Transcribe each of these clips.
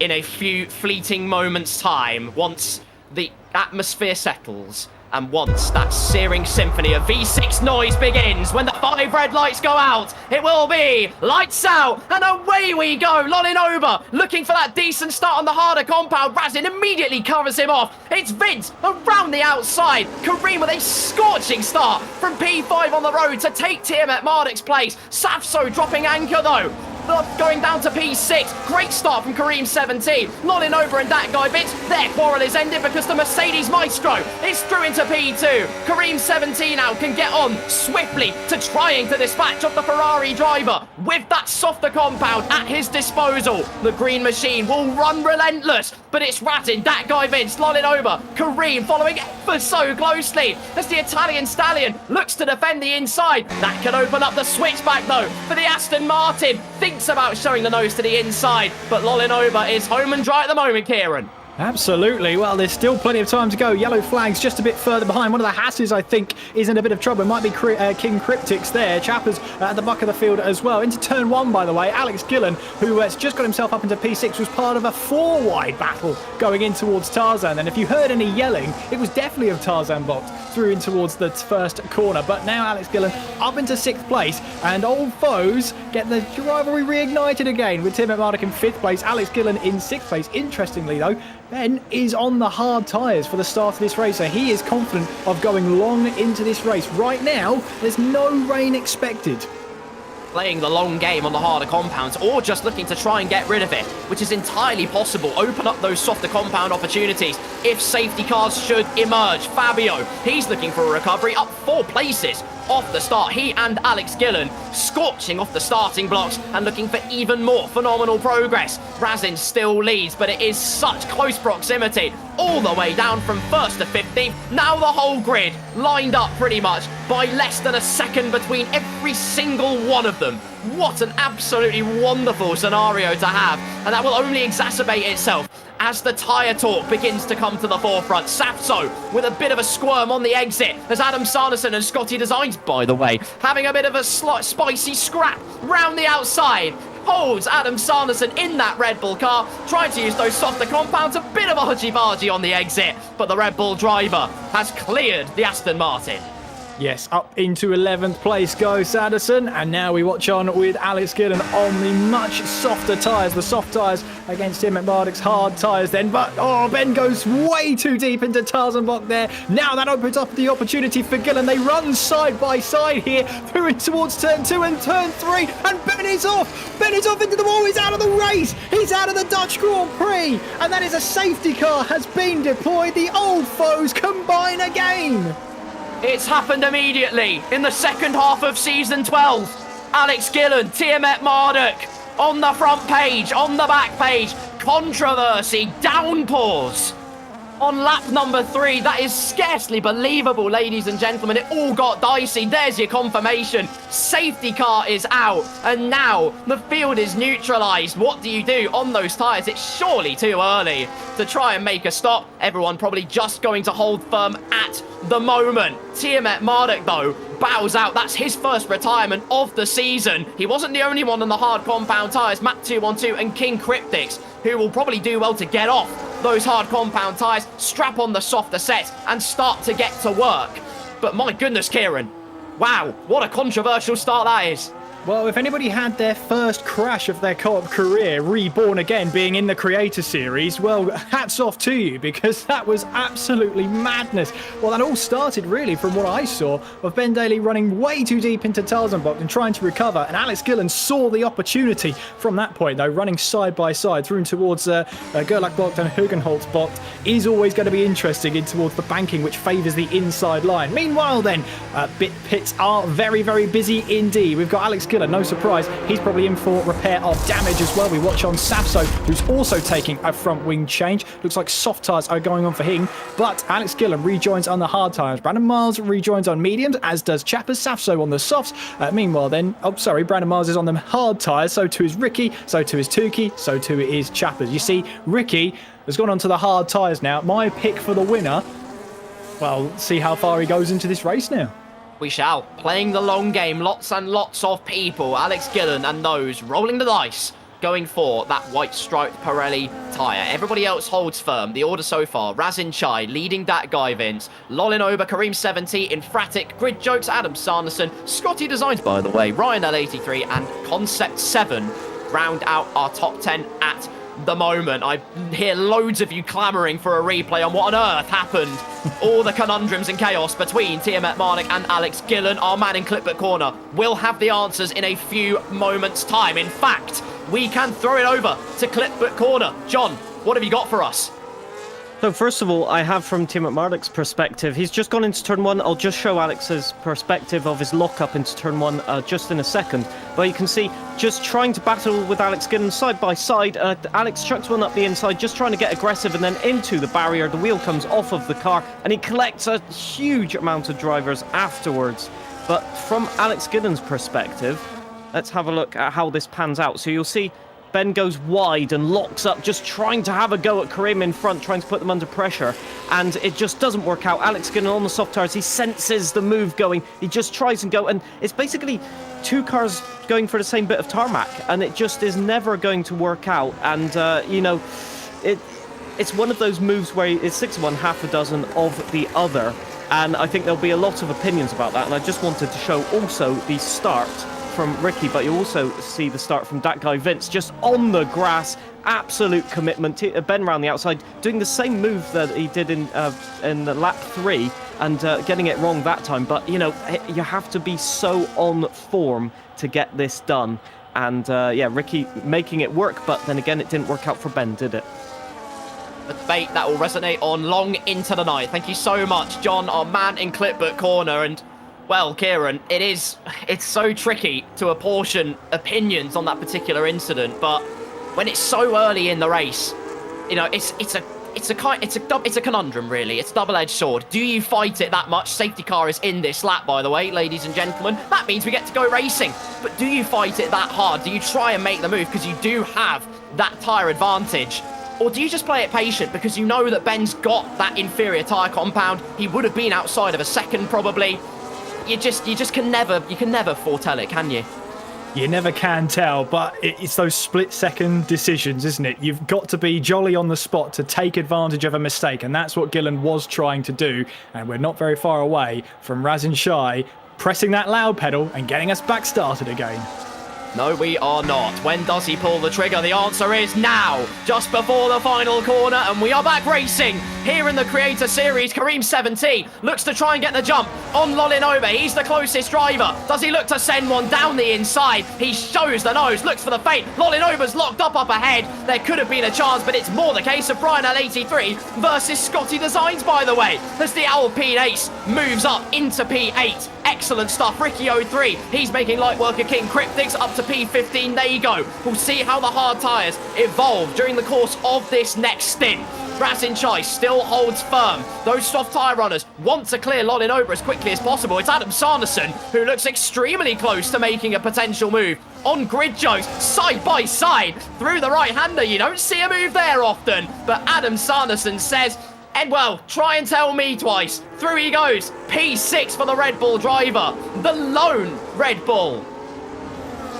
in a few fleeting moments' time, once the atmosphere settles. And once that searing symphony of V6 noise begins, when the 5 red lights go out, it will be lights out, and away we go. Lolling over, looking for that decent start on the harder compound. Razin immediately covers him off. It's Vince around the outside. Kareem with a scorching start from P5 on the road to take Tiamat Marduk's place. Safso dropping anchor though. Going down to P6. Great start from Kareem 17. Lolling over and that guy Vince. Their quarrel is ended because the Mercedes Maestro is through into P2. Kareem 17 now can get on swiftly to trying to dispatch of the Ferrari driver with that softer compound at his disposal. The green machine will run relentless, but it's Ratin, that guy Vince, lolling over. Kareem following ever so closely as the Italian stallion looks to defend the inside. That can open up the switchback though for the Aston Martin. Thinks about showing the nose to the inside, but lolling over is home and dry at the moment, Kieran. Absolutely. Well, there's still plenty of time to go. Yellow flag's just a bit further behind. One of the Hasses, I think, is in a bit of trouble. It might be King Cryptics there. Chappers at the back of the field as well. Into turn 1, by the way. Alex Gillen, who has just got himself up into P6, was part of a 4-wide battle going in towards Tarzan. And if you heard any yelling, it was definitely of Tarzan bot through in towards the first corner. But now Alex Gillen up into 6th place, and old foes get the rivalry reignited again with Tiamat Marduk in 5th place, Alex Gillen in 6th place. Interestingly, though, Ben is on the hard tyres for the start of this race, so he is confident of going long into this race. Right now, there's no rain expected. Playing the long game on the harder compounds, or just looking to try and get rid of it, which is entirely possible. Open up those softer compound opportunities if safety cars should emerge. Fabio, he's looking for a recovery, up 4 places off the start. He and Alex Gillen scorching off the starting blocks and looking for even more phenomenal progress. Razin still leads, but it is such close proximity all the way down from 1st to 15th. Now the whole grid lined up pretty much by less than a second between every single one of them. What an absolutely wonderful scenario to have, and that will only exacerbate itself as the tyre talk begins to come to the forefront. Safso with a bit of a squirm on the exit as Adam Sanderson and Scotty Designs, by the way, having a bit of a spicy scrap round the outside. Holds Adam Sanderson in that Red Bull car, trying to use those softer compounds. A bit of a hodgy-bargy on the exit, but the Red Bull driver has cleared the Aston Martin. Yes, up into 11th place goes Sanderson, and now we watch on with Alex Gillen on the much softer tyres, the soft tyres against Tiamat Marduk's hard tyres then, but Ben goes way too deep into Tarzan block there. Now that opens up the opportunity for Gillen. They run side by side here through in towards turn 2 and turn 3, and Ben is off. Ben is off into the wall. He's out of the race. He's out of the Dutch Grand Prix, and that is a safety car has been deployed. The old foes combine again. It's happened immediately in the second half of Season 12. Alex Gillen, Tiamat Marduk, on the front page, on the back page. Controversy, downpours. On lap number 3, that is scarcely believable, ladies and gentlemen. It all got dicey. There's your confirmation. Safety car is out, and now the field is neutralised. What do you do on those tyres? It's surely too early to try and make a stop. Everyone probably just going to hold firm at the moment. Tiamat Marduk, though, bows out. That's his first retirement of the season. He wasn't the only one on the hard compound tyres. Matt 212 and King Cryptics, who will probably do well to get off those hard compound tyres, strap on the softer sets, and start to get to work. But my goodness, Kieran, wow, what a controversial start that is. Well, if anybody had their first crash of their co-op career reborn again being in the Creator Series, well, hats off to you, because that was absolutely madness. Well, that all started really from what I saw of Ben Daly running way too deep into Tarzan block and trying to recover, and Alex Gillen saw the opportunity from that point, though, running side by side through towards Gerlach block and Hugenholtz block is always going to be interesting in towards the banking, which favours the inside line. Meanwhile, then, bit pits are very, very busy indeed. We've got Alex Gillen, no surprise, he's probably in for repair of damage as well. We watch on Safso, who's also taking a front wing change. Looks like soft tyres are going on for him, but Alex Gillen rejoins on the hard tyres. Brandon Miles rejoins on mediums, as does Chappers. Safso on the softs. Meanwhile then, Brandon Miles is on the hard tyres, so too is Ricky, so too is Tukey, so too is Chappers. You see, Ricky has gone onto the hard tyres now. My pick for the winner. Well, see how far he goes into this race now. We shall. Playing the long game, lots and lots of people. Alex Gillen and those rolling the dice going for that white striped Pirelli tyre. Everybody else holds firm. The order so far: Razin Chai leading that guy Vince, Lolin Ober, Kareem 70, Infratic, Grid Jokes, Adam Sanderson, Scotty Designs by the way, Ryan L83 and Concept 7 round out our top 10 at the moment. I hear loads of you clamouring for a replay on what on earth happened. All the conundrums and chaos between Tiamat Marnik and Alex Gillen. Our man in Clipboard Corner will have the answers in a few moments' time. In fact, we can throw it over to Clipboard Corner. John, what have you got for us? So first of all, I have from Tiamat Marnik's perspective, he's just gone into turn 1. I'll just show Alex's perspective of his lock-up into turn 1 just in a second. But you can see, just trying to battle with Alex Gillen side by side. Alex chucks one up the inside, just trying to get aggressive and then into the barrier. The wheel comes off of the car and he collects a huge amount of drivers afterwards. But from Alex Gillen's perspective, let's have a look at how this pans out. So you'll see Ben goes wide and locks up, just trying to have a go at Kareem in front, trying to put them under pressure. And it just doesn't work out. Alex Gillen on the soft tyres, he senses the move going. He just tries and go. And it's basically two cars going for the same bit of tarmac. And it just is never going to work out. And, you know, it's one of those moves where it's 6 of one, half a dozen of the other. And I think there'll be a lot of opinions about that. And I just wanted to show also the start from Ricky, but you also see the start from that guy Vince, just on the grass, absolute commitment. Ben around the outside, doing the same move that he did in the lap 3, and getting it wrong that time. But you know, you have to be so on form to get this done. And yeah, Ricky making it work, but then again, it didn't work out for Ben, did it? A debate that will resonate on long into the night. Thank you so much, John, our man in Clipboard Corner. And well, Kieran, it's so tricky to apportion opinions on that particular incident, but when it's so early in the race, you know, it's a conundrum really. It's a double-edged sword. Do you fight it that much? Safety car is in this lap, by the way, ladies and gentlemen. That means we get to go racing. But do you fight it that hard? Do you try and make the move because you do have that tyre advantage? Or do you just play it patient because you know that Ben's got that inferior tyre compound? He would have been outside of a second probably. You can never foretell it, can you? You never can tell, but it's those split-second decisions, isn't it? You've got to be jolly on the spot to take advantage of a mistake, and that's what Gillen was trying to do. And we're not very far away from Razin Shai pressing that loud pedal and getting us back started again. No, we are not. When does he pull the trigger? The answer is now, just before the final corner, and we are back racing here in the Creator Series. Kareem 70 looks to try and get the jump on Lolin Ober. He's the closest driver. Does he look to send one down the inside? He shows the nose, looks for the feint. Lolin Ober's locked up ahead. There could have been a chance, but it's more the case of Brian L83 versus Scotty Designs, by the way, as the Alpine Ace moves up into P8. Excellent stuff. Ricky 03, he's making light work of King Cryptics up to P15. There you go. We'll see how the hard tyres evolve during the course of this next stint. Razin Chai still holds firm. Those soft tyre runners want to clear Lolin Ober as quickly as possible. It's Adam Sanderson who looks extremely close to making a potential move on Grid Jokes, side by side through the right-hander. You don't see a move there often, but Adam Sanderson says, Edwell, try and tell me twice. Through he goes. P6 for the Red Bull driver. The lone Red Bull.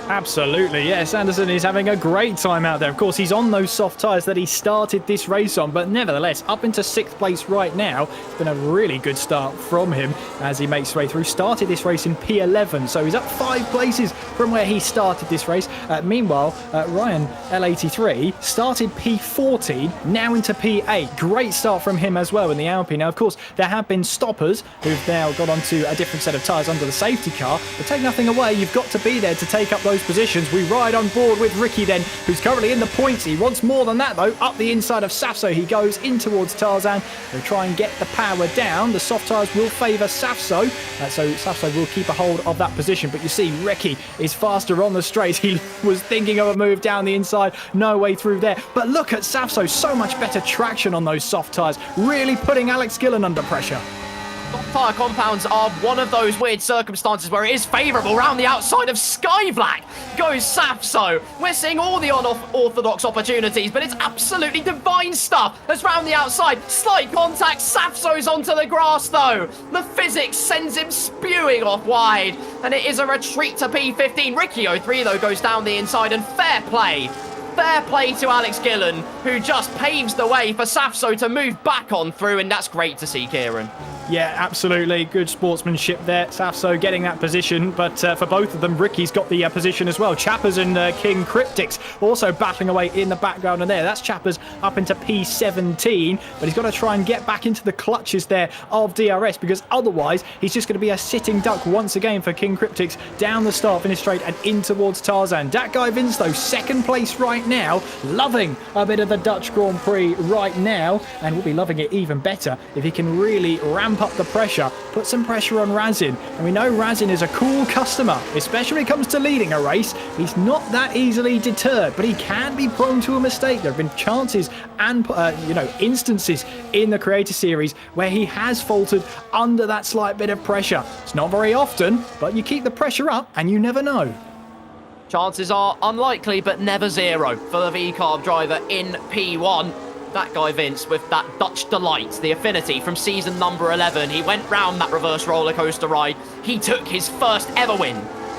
Absolutely, yes. Anderson is having a great time out there. Of course, he's on those soft tyres that he started this race on, but nevertheless, up into 6th place right now. It's been a really good start from him as he makes his way through. Started this race in P11, so he's up 5 places from where he started this race. Meanwhile, Ryan L83 started P14, now into P8. Great start from him as well in the Alpine. Now, of course, there have been stoppers who've now got onto a different set of tyres under the safety car, but take nothing away, you've got to be there to take up those positions. We ride on board with Ricky then, who's currently in the points. He wants more than that though. Up the inside of Safso he goes in towards Tarzan. They'll try and get the power down. The soft tyres will favour Safso, so Safso will keep a hold of that position. But you see Ricky is faster on the straight. He was thinking of a move down the inside, no way through there. But look at Safso, so much better traction on those soft tyres, really putting Alex Gillen under pressure. Soft tyre compounds are one of those weird circumstances where it is favourable. Round the outside of Sky Black goes Safso. We're seeing all the unorthodox opportunities, but it's absolutely divine stuff. As round the outside, slight contact, Safso's onto the grass though. The physics sends him spewing off wide, and it is a retreat to P15. Ricky 03 though goes down the inside, and fair play Fair play to Alex Gillen, who just paves the way for Safso to move back on through, and that's great to see, Kieran. Yeah, absolutely. Good sportsmanship there. Safso getting that position, but for both of them, Ricky's got the position as well. Chappers and King Cryptics also battling away in the background, and that's Chappers up into P17, but he's got to try and get back into the clutches there of DRS, because otherwise he's just going to be a sitting duck once again for King Cryptics down the start finish straight and in towards Tarzan. That guy Vince, though, second place right now, loving a bit of the Dutch Grand Prix right now, and will be loving it even better if he can really ramp up the pressure, put some pressure on Razin. And we know Razin is a cool customer, especially when it comes to leading a race. He's not that easily deterred, but he can be prone to a mistake. There have been chances and instances in the Creator Series where he has faltered under that slight bit of pressure. It's not very often, but you keep the pressure up and you never know. Chances are unlikely, but never zero for the V-Carb driver in P1. That guy Vince with that Dutch delight, the affinity from season number 11. He went round that reverse roller coaster ride. He took his first ever win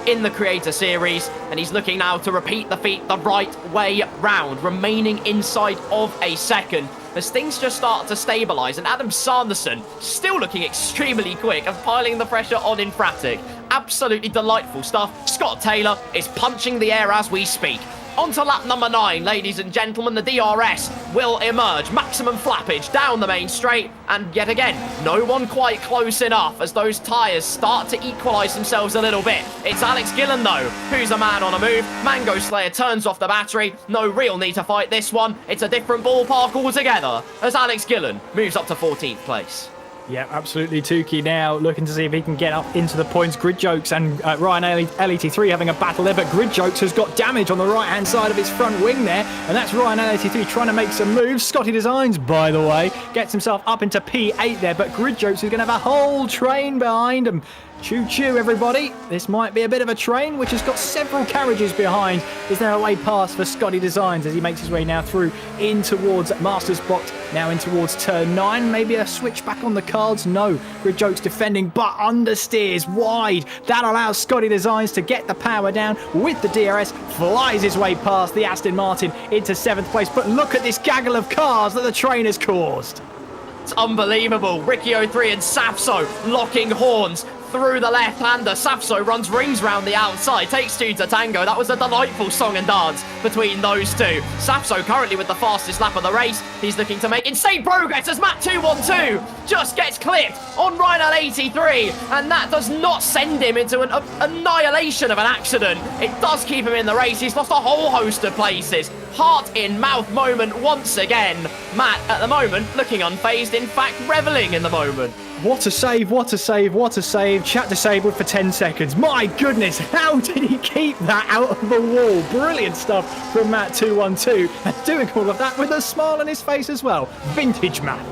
in the Creator Series, and he's looking now to repeat the feat the right way round, remaining inside of a second as things just start to stabilise, and Adam Sanderson still looking extremely quick and piling the pressure on in Fratic. Absolutely delightful stuff. Scott Taylor is punching the air as we speak. On to lap number 9, ladies and gentlemen. The DRS will emerge. Maximum flappage down the main straight. And yet again, no one quite close enough as those tyres start to equalise themselves a little bit. It's Alex Gillen, though, who's a man on a move. Mango Slayer turns off the battery. No real need to fight this one. It's a different ballpark altogether as Alex Gillen moves up to 14th place. Yeah, absolutely. Tukey now looking to see if he can get up into the points. Grid Jokes and Ryan LET3 having a battle there, but Grid Jokes has got damage on the right-hand side of his front wing there, and that's Ryan LET3 trying to make some moves. Scotty Designs, by the way, gets himself up into P8 there, but Grid Jokes is going to have a whole train behind him. Choo-choo, everybody. This might be a bit of a train, which has got several carriages behind. Is there a way past for Scotty Designs as he makes his way now through in towards Master's Box, now in towards turn 9? Maybe a switch back on the cards? No. Grid Jokes defending, but understeers wide. That allows Scotty Designs to get the power down with the DRS, flies his way past the Aston Martin into 7th place. But look at this gaggle of cars that the train has caused. It's unbelievable. Ricky 03 and Safso locking horns through the left-hander. Safso runs rings round the outside, takes 2 to tango. That was a delightful song and dance between those two. Safso currently with the fastest lap of the race. He's looking to make insane progress as Matt 212 just gets clipped on Rhino 83, and that does not send him into an annihilation of an accident. It does keep him in the race. He's lost a whole host of places. Heart in mouth moment once again. Matt, at the moment, looking unfazed, in fact, reveling in the moment. What a save, what a save, what a save. Chat disabled for 10 seconds. My goodness, how did he keep that out of the wall? Brilliant stuff from Matt212. And doing all of that with a smile on his face as well. Vintage Matt.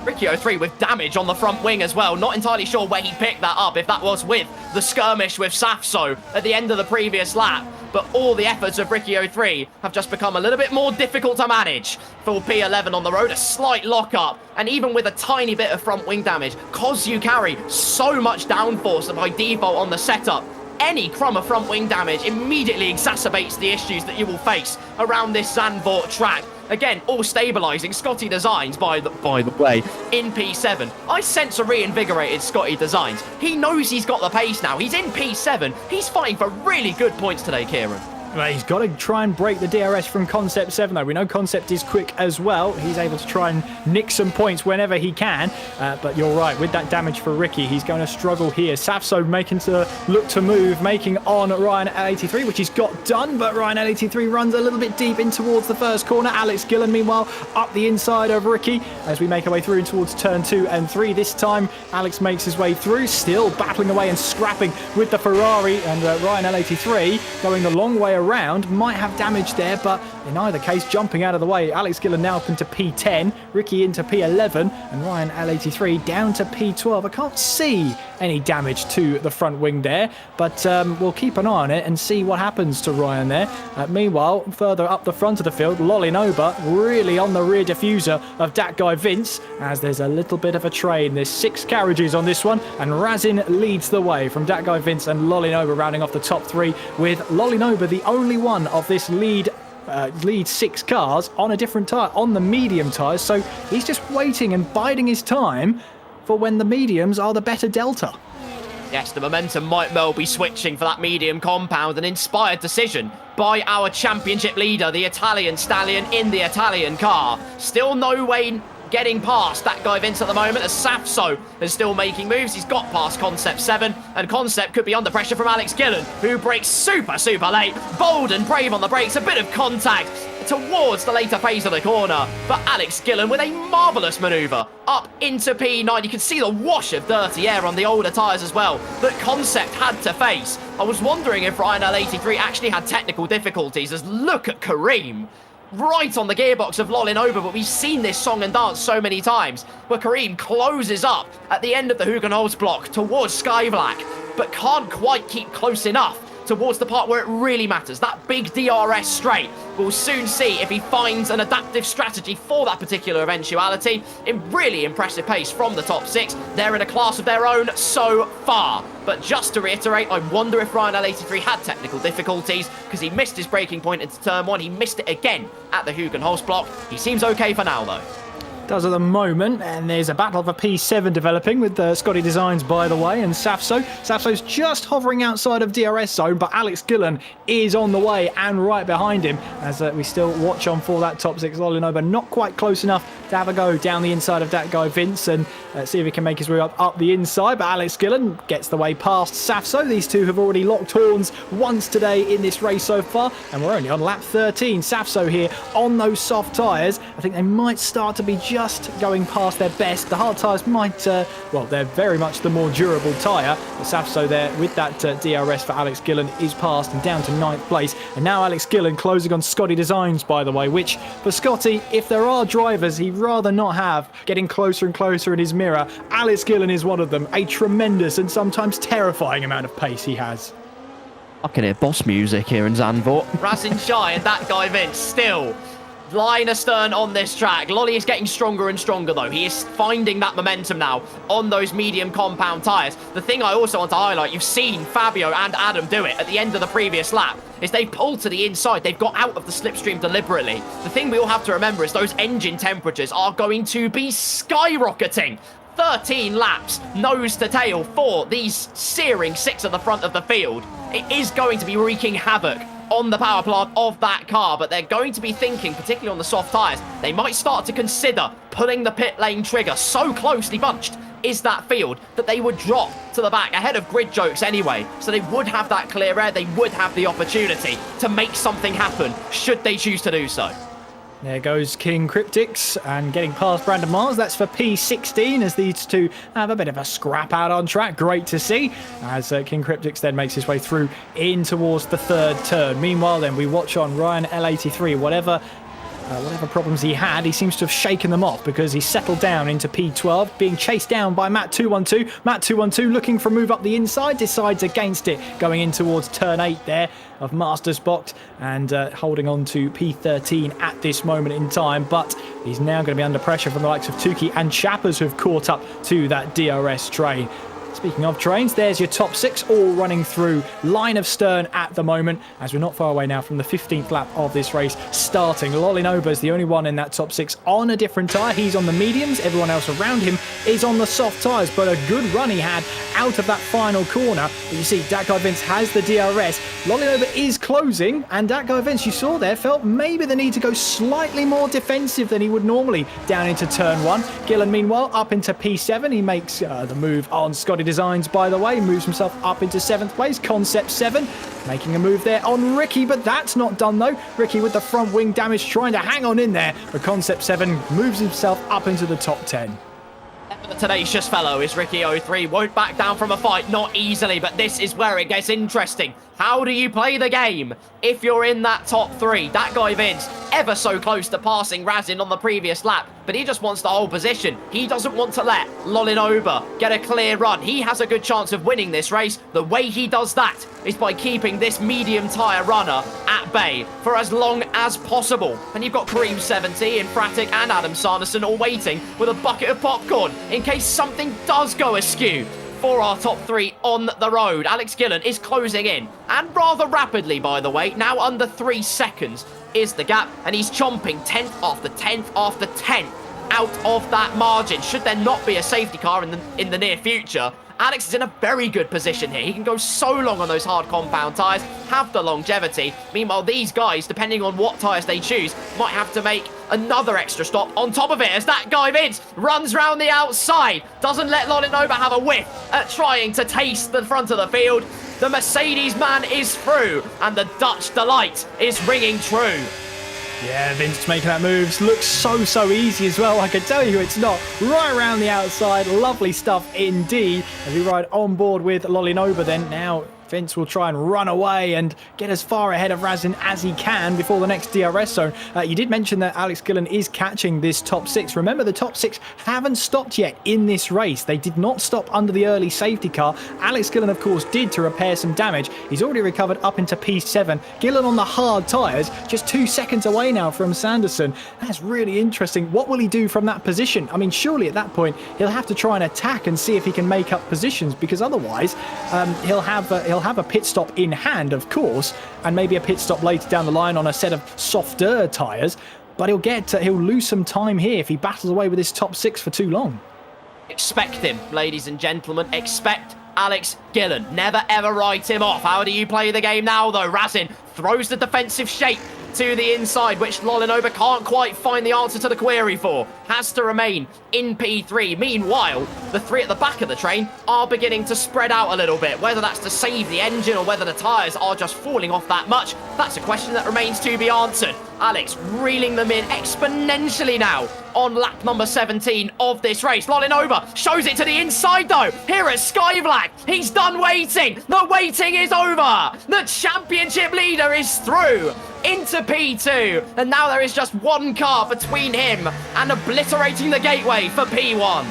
Ricky 03 with damage on the front wing as well. Not entirely sure where he picked that up, if that was with the skirmish with Safso at the end of the previous lap. But all the efforts of Ricky 03 have just become a little bit more difficult to manage. Full P11 on the road, a slight lock-up, and even with a tiny bit of front wing damage, because you carry so much downforce by default on the setup, any crumb of front wing damage immediately exacerbates the issues that you will face around this Zandvoort track. Again, all stabilising. Scotty Designs, by the way, in P7. I sense a reinvigorated Scotty Designs. He knows he's got the pace now. He's in P7. He's fighting for really good points today, Kieran. Well, he's got to try and break the DRS from Concept 7, though. We know Concept is quick as well. He's able to try and nick some points whenever he can. But you're right, with that damage for Ricky, he's going to struggle here. Safso making to look to move, making on Ryan L83, which he's got done. But Ryan L83 runs a little bit deep in towards the first corner. Alex Gillen, meanwhile, up the inside of Ricky as we make our way through towards turn 2 and 3. This time, Alex makes his way through, still battling away and scrapping with the Ferrari. And Ryan L83 going the long way around, might have damage there, but in either case, jumping out of the way. Alex Gillen now up into P10, Ricky into P11, and Ryan L83 down to P12. I can't see any damage to the front wing there, but we'll keep an eye on it and see what happens to Ryan there. Meanwhile, further up the front of the field, Lolinoba really on the rear diffuser of that guy Vince, as there's a little bit of a train. There's 6 carriages on this one, and Razin leads the way from that guy Vince and Lolinoba rounding off the top 3, with Lolinoba the only one of this lead lead 6 cars on a different tyre, on the medium tyres. So he's just waiting and biding his time for when the mediums are the better delta. Yes, the momentum might well be switching for that medium compound. An inspired decision by our championship leader, the Italian stallion in the Italian car. Still no way getting past that guy Vince at the moment, as Safso is still making moves. He's got past Concept 7, and Concept could be under pressure from Alex Gillen, who brakes super late. Bold and brave on the brakes, a bit of contact towards the later phase of the corner, but Alex Gillen with a marvellous manoeuvre up into P9. You can see the wash of dirty air on the older tyres as well that Concept had to face. I was wondering if Ryan L83 actually had technical difficulties, as look at Kareem right on the gearbox of Lolin over, but we've seen this song and dance so many times where Kareem closes up at the end of the Hugenholz block towards Sky Black, but can't quite keep close enough towards the part where it really matters, that big DRS straight. We'll soon see if he finds an adaptive strategy for that particular eventuality. In really impressive pace from the top 6. They're in a class of their own so far. But just to reiterate, I wonder if Ryan L83 had technical difficulties because he missed his braking point into turn 1. He missed it again at the Hugenholz block. He seems okay for now though. Does at the moment, and there's a battle of a P7 developing with Scotty Designs, by the way, and Safso. Safso's just hovering outside of DRS zone, but Alex Gillen is on the way and right behind him as we still watch on for that top 6 Lolinover. Not quite close enough to have a go down the inside of that guy Vince and see if he can make his way up the inside, but Alex Gillen gets the way past Safso. These two have already locked horns once today in this race so far, and we're only on lap 13. Safso here on those soft tyres. I think they might start to be just going past their best. The hard tyres might, well, they're very much the more durable tyre. But Safso there with that DRS for Alex Gillen is past and down to 9th place. And now Alex Gillen closing on Scotty Designs, by the way, which for Scotty, if there are drivers he'd rather not have getting closer and closer in his mirror, Alex Gillen is one of them. A tremendous and sometimes terrifying amount of pace he has. I can hear boss music here in Zandvoort. Razin Shai and that guy Vince still line astern on this track. Lolly is getting stronger and stronger though. He is finding that momentum now on those medium compound tyres. The thing I also want to highlight, you've seen Fabio and Adam do it at the end of the previous lap, is they pulled to the inside. They've got out of the slipstream deliberately. The thing we all have to remember is those engine temperatures are going to be skyrocketing. 13 laps, nose to tail for these searing 6 at the front of the field. It is going to be wreaking havoc on the power plant of that car, but they're going to be thinking, particularly on the soft tyres, they might start to consider pulling the pit lane trigger. So closely bunched is that field that they would drop to the back ahead of grid jokes anyway. So they would have that clear air, they would have the opportunity to make something happen should they choose to do so. There goes King Cryptics and getting past Brandon Mars. That's for P16 as these two have a bit of a scrap out on track. Great to see as King Cryptics then makes his way through in towards the 3rd turn. Meanwhile then we watch on Ryan L83. Whatever problems he had, he seems to have shaken them off because he settled down into P12, being chased down by Matt 212. Matt 212 looking for a move up the inside, decides against it, going in towards turn 8 there of Masters Box and holding on to P13 at this moment in time. But he's now going to be under pressure from the likes of Tukey and Chappers, who have caught up to that DRS train. Speaking of trains, there's your top 6 all running through line of stern at the moment as we're not far away now from the 15th lap of this race starting. Lolinoba is the only one in that top 6 on a different tyre. He's on the mediums. Everyone else around him is on the soft tyres, but a good run he had out of that final corner. But you see, that guy Vince has the DRS. Lolinoba is closing, and that guy Vince, you saw there, felt maybe the need to go slightly more defensive than he would normally down into turn 1. Gillen, meanwhile, up into P7. He makes the move on Scotty Designs, by the way, moves himself up into 7th place. Concept 7 making a move there on Ricky, but that's not done though. Ricky with the front wing damage trying to hang on in there, but Concept 7 moves himself up into the top 10. The tenacious fellow is Ricky 03. Won't back down from a fight, not easily, but this is where it gets interesting. How do you play the game if you're in that top 3? That guy Vince, ever so close to passing Razin on the previous lap, but he just wants to hold position. He doesn't want to let Lolinoba get a clear run. He has a good chance of winning this race. The way he does that is by keeping this medium tyre runner at bay for as long as possible. And you've got Kareem 70, Infratic and Adam Sarnison all waiting with a bucket of popcorn in case something does go askew for our top three on the road. Alex Gillen is closing in, and rather rapidly, by the way. Now under 3 seconds is the gap, and he's chomping 10th after 10th after 10th out of that margin. Should there not be a safety car in the near future, Alex is in a very good position here. He can go so long on those hard compound tyres, have the longevity. Meanwhile, these guys, depending on what tyres they choose, might have to make another extra stop on top of it as that guy Vince runs round the outside. Doesn't let Lolinova have a whiff at trying to taste the front of the field. The Mercedes man is through, and the Dutch delight is ringing true. Yeah, Vince making that move. Looks so easy as well. I can tell you it's not. Right around the outside. Lovely stuff indeed. As we ride on board with Lolinova then. Now Vince will try and run away and get as far ahead of Razin as he can before the next DRS zone. You did mention that Alex Gillen is catching this top 6. Remember, the top 6 haven't stopped yet in this race. They did not stop under the early safety car. Alex Gillen, of course, did to repair some damage. He's already recovered up into P7. Gillen on the hard tyres, just 2 seconds away now from Sanderson. That's really interesting. What will he do from that position? I mean, surely at that point, he'll have to try and attack and see if he can make up positions, because otherwise he'll have a pit stop in hand, of course, and maybe a pit stop later down the line on a set of softer tyres, but he'll lose some time here if he battles away with this top 6 for too long. Expect him, ladies and gentlemen. Expect Alex Gillen. Never ever write him off. How do you play the game now, though? Razin throws the defensive shape to the inside, which Lolinova can't quite find the answer to the query for. Has to remain in P3. Meanwhile, the 3 at the back of the train are beginning to spread out a little bit. Whether that's to save the engine or whether the tyres are just falling off that much, that's a question that remains to be answered. Alex reeling them in exponentially now on lap number 17 of this race. Lolinova shows it to the inside, though. Here at Sky Black, he's done waiting. The waiting is over. The championship leader is through into P2, and now there is just one car between him and obliterating the gateway for P1.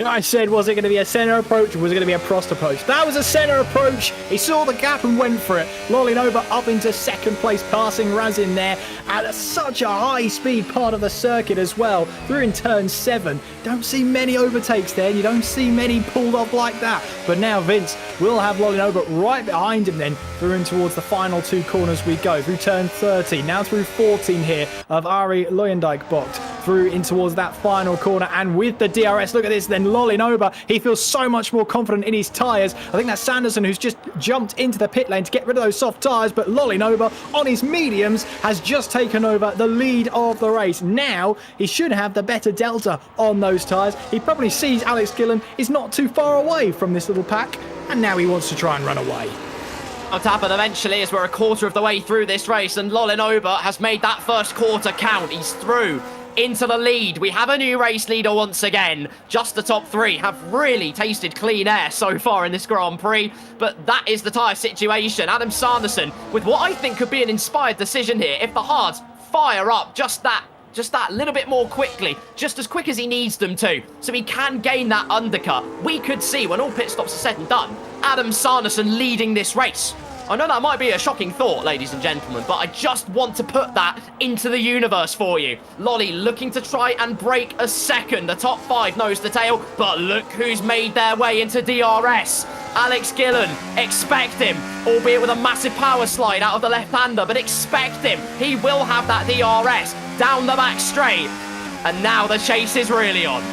I said, was it going to be a centre approach or was it going to be a Prost approach? That was a centre approach. He saw the gap and went for it. Lolinova up into second place, passing Razin there at such a high speed part of the circuit as well. Through in turn 7. Don't see many overtakes there. You don't see many pulled off like that. But now Vince will have Lolinova right behind him then through in towards the final 2 corners we go. Through turn 13, now through 14 here of Ari Luyendijk boxed. Through in towards that final corner, and with the DRS, look at this then, Lolinova, he feels so much more confident in his tyres. I think that's Sanderson who's just jumped into the pit lane to get rid of those soft tyres, but Lolinova on his mediums has just taken over the lead of the race. Now he should have the better delta on those tyres. He probably sees Alex Gillen is not too far away from this little pack, and now he wants to try and run away. What's happened eventually is we're a quarter of the way through this race, and Lolinova has made that first quarter count. He's through into the lead. We have a new race leader once again. Just the top 3 have really tasted clean air so far in this Grand Prix, but that is the tyre situation. Adam Sanderson with what I think could be an inspired decision here. If the hards fire up just that little bit more quickly, just as quick as he needs them to, so he can gain that undercut, we could see, when all pit stops are said and done, Adam Sanderson leading this race. I know that might be a shocking thought, ladies and gentlemen, but I just want to put that into the universe for you. Lolly looking to try and break a second. The top 5 nose to tail, but look who's made their way into DRS. Alex Gillen, expect him, albeit with a massive power slide out of the left-hander, but expect him. He will have that DRS down the back straight, and now the chase is really on.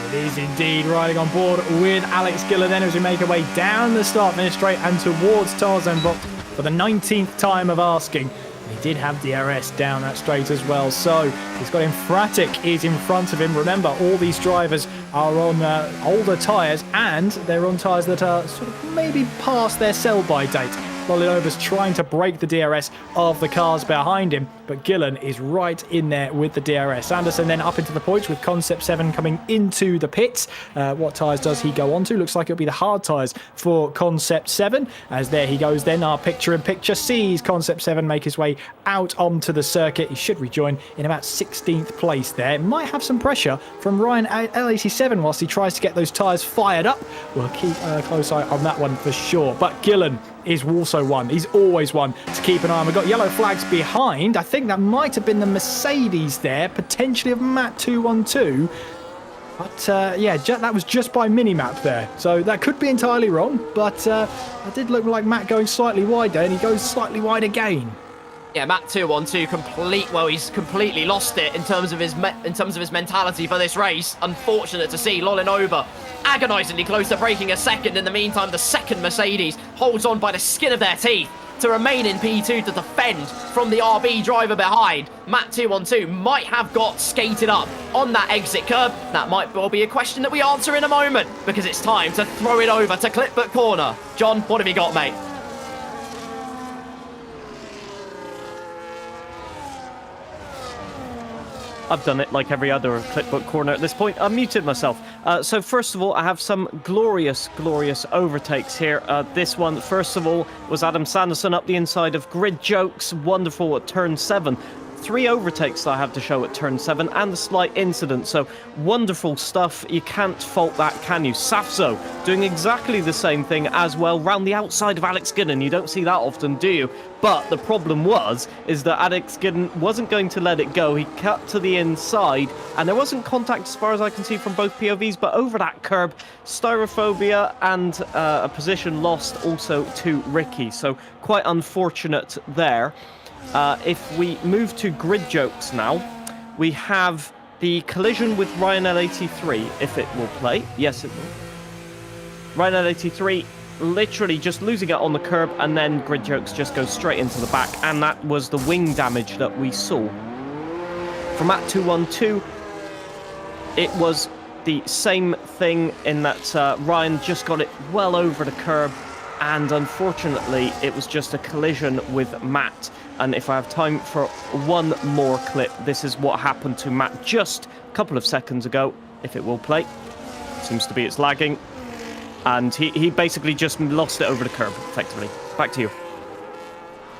It is indeed, riding on board with Alex Gillen then as we make our way down the start-finish straight and towards Zandvoort for the 19th time of asking. He did have DRS down that straight as well, so he's got him. Fratic is in front of him. Remember, all these drivers are on older tyres, and they're on tyres that are sort of maybe past their sell-by date. Lolinova's trying to break the DRS of the cars behind him, but Gillen is right in there with the DRS. Anderson then up into the points with Concept 7 coming into the pits. What tyres does he go on to? Looks like it'll be the hard tyres for Concept 7, as there he goes then. Our picture-in-picture sees Concept 7 make his way out onto the circuit. He should rejoin in about 16th place there. Might have some pressure from Ryan L87 whilst he tries to get those tyres fired up. We'll keep a close eye on that one for sure. But Gillen is also one. He's always one to keep an eye on. We've got yellow flags behind. I think that might have been the Mercedes there, potentially of Matt 212. But yeah, that was just by mini-map there. So that could be entirely wrong, but it did look like Matt going slightly wide there, and he goes slightly wide again. Yeah, Matt 2-1-2 he's completely lost it in terms of his mentality for this race. Unfortunate to see Lolinoba agonisingly close to breaking a second. In the meantime, the second Mercedes holds on by the skin of their teeth to remain in P2 to defend from the RB driver behind. Matt 2-1-2 might have got skated up on that exit curb. That might well be a question that we answer in a moment, because it's time to throw it over to Clipbook Corner. John, what have you got, mate? I've done it like every other Clipbook Corner at this point. I muted myself. So first of all, I have some glorious overtakes here. This one, first of all, was Adam Sanderson up the inside of Grid Jokes. Wonderful at turn 7. 3 overtakes that I have to show at turn 7 and a slight incident. So wonderful stuff. You can't fault that, can you? Safzo doing exactly the same thing as well round the outside of Alex Giddon. You don't see that often, do you? But the problem is that Alex Giddon wasn't going to let it go. He cut to the inside, and there wasn't contact as far as I can see from both POVs, but over that curb, styrophobia and a position lost also to Ricky. So quite unfortunate there. If we move to Grid Jokes now, we have the collision with Ryan L83, if it will play. Yes, it will. Ryan L83 literally just losing it on the curb, and then Grid Jokes just goes straight into the back, and that was the wing damage that we saw. From at 212, it was the same thing in that Ryan just got it well over the curb, and unfortunately it was just a collision with Matt. And if I have time for one more clip, this is what happened to Matt just a couple of seconds ago, if it will play. Seems to be it's lagging. And he basically just lost it over the curb, effectively. Back to you.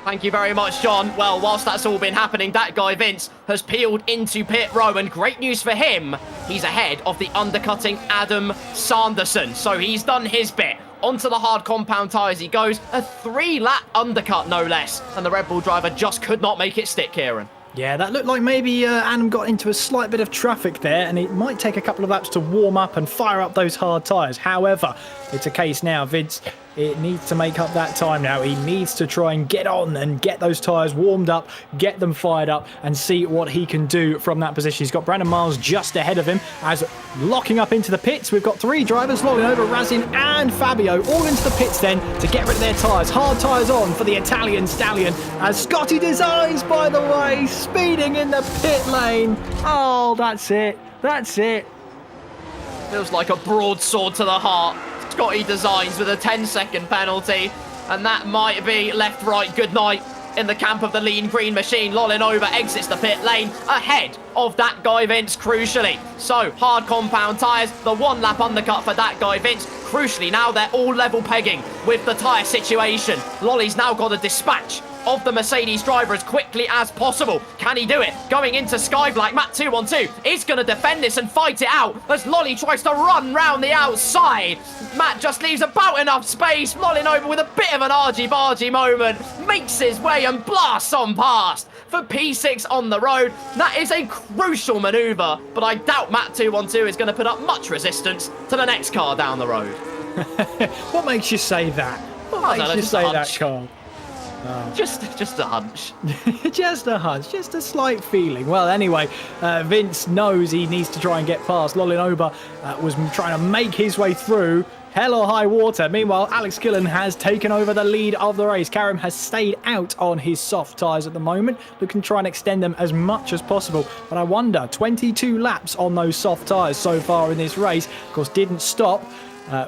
Thank you very much, John. Well, whilst that's all been happening, that guy Vince has peeled into pit row, and great news for him, he's ahead of the undercutting Adam Sanderson. So he's done his bit. Onto the hard compound tyres he goes, a 3-lap undercut no less, and the Red Bull driver just could not make it stick, Kieran. Yeah, that looked like maybe Adam got into a slight bit of traffic there, and it might take a couple of laps to warm up and fire up those hard tyres. However, it's a case now, Vince, it needs to make up that time now. He needs to try and get on and get those tyres warmed up, get them fired up, and see what he can do from that position. He's got Brandon Miles just ahead of him as locking up into the pits. We've got 3 drivers rolling over, Razin and Fabio, all into the pits then to get rid of their tyres. Hard tyres on for the Italian stallion as Scotty Designs, by the way, speeding in the pit lane. Oh, that's it. That's it. Feels like a broadsword to the heart. Scotty Designs with a 10-second penalty, and that might be left, right, good night in the camp of the lean green machine. Lolinoba exits the pit lane ahead of that guy Vince, crucially. So, hard compound tyres, the 1-lap undercut for that guy Vince. Crucially, now they're all level pegging with the tyre situation. Lolly's now got a dispatch of the Mercedes driver as quickly as possible. Can he do it? Going into Sky Black, Matt 2-1-2 is going to defend this and fight it out as Lolly tries to run round the outside. Matt just leaves about enough space. Lolinoba with a bit of an argy-bargy moment, makes his way and blasts on past for P6 on the road. That is a crucial manoeuvre, but I doubt Matt 2-1-2 is going to put up much resistance to the next car down the road. What makes you say that? What makes you say that, Carl? Oh. Just a hunch. Just a hunch, just a slight feeling. Well, anyway, Vince knows he needs to try and get past. Lolinoba was trying to make his way through hell or high water. Meanwhile, Alex Gillen has taken over the lead of the race. Karim has stayed out on his soft tyres at the moment, looking to try and extend them as much as possible. But I wonder, 22 laps on those soft tyres so far in this race, of course, didn't stop.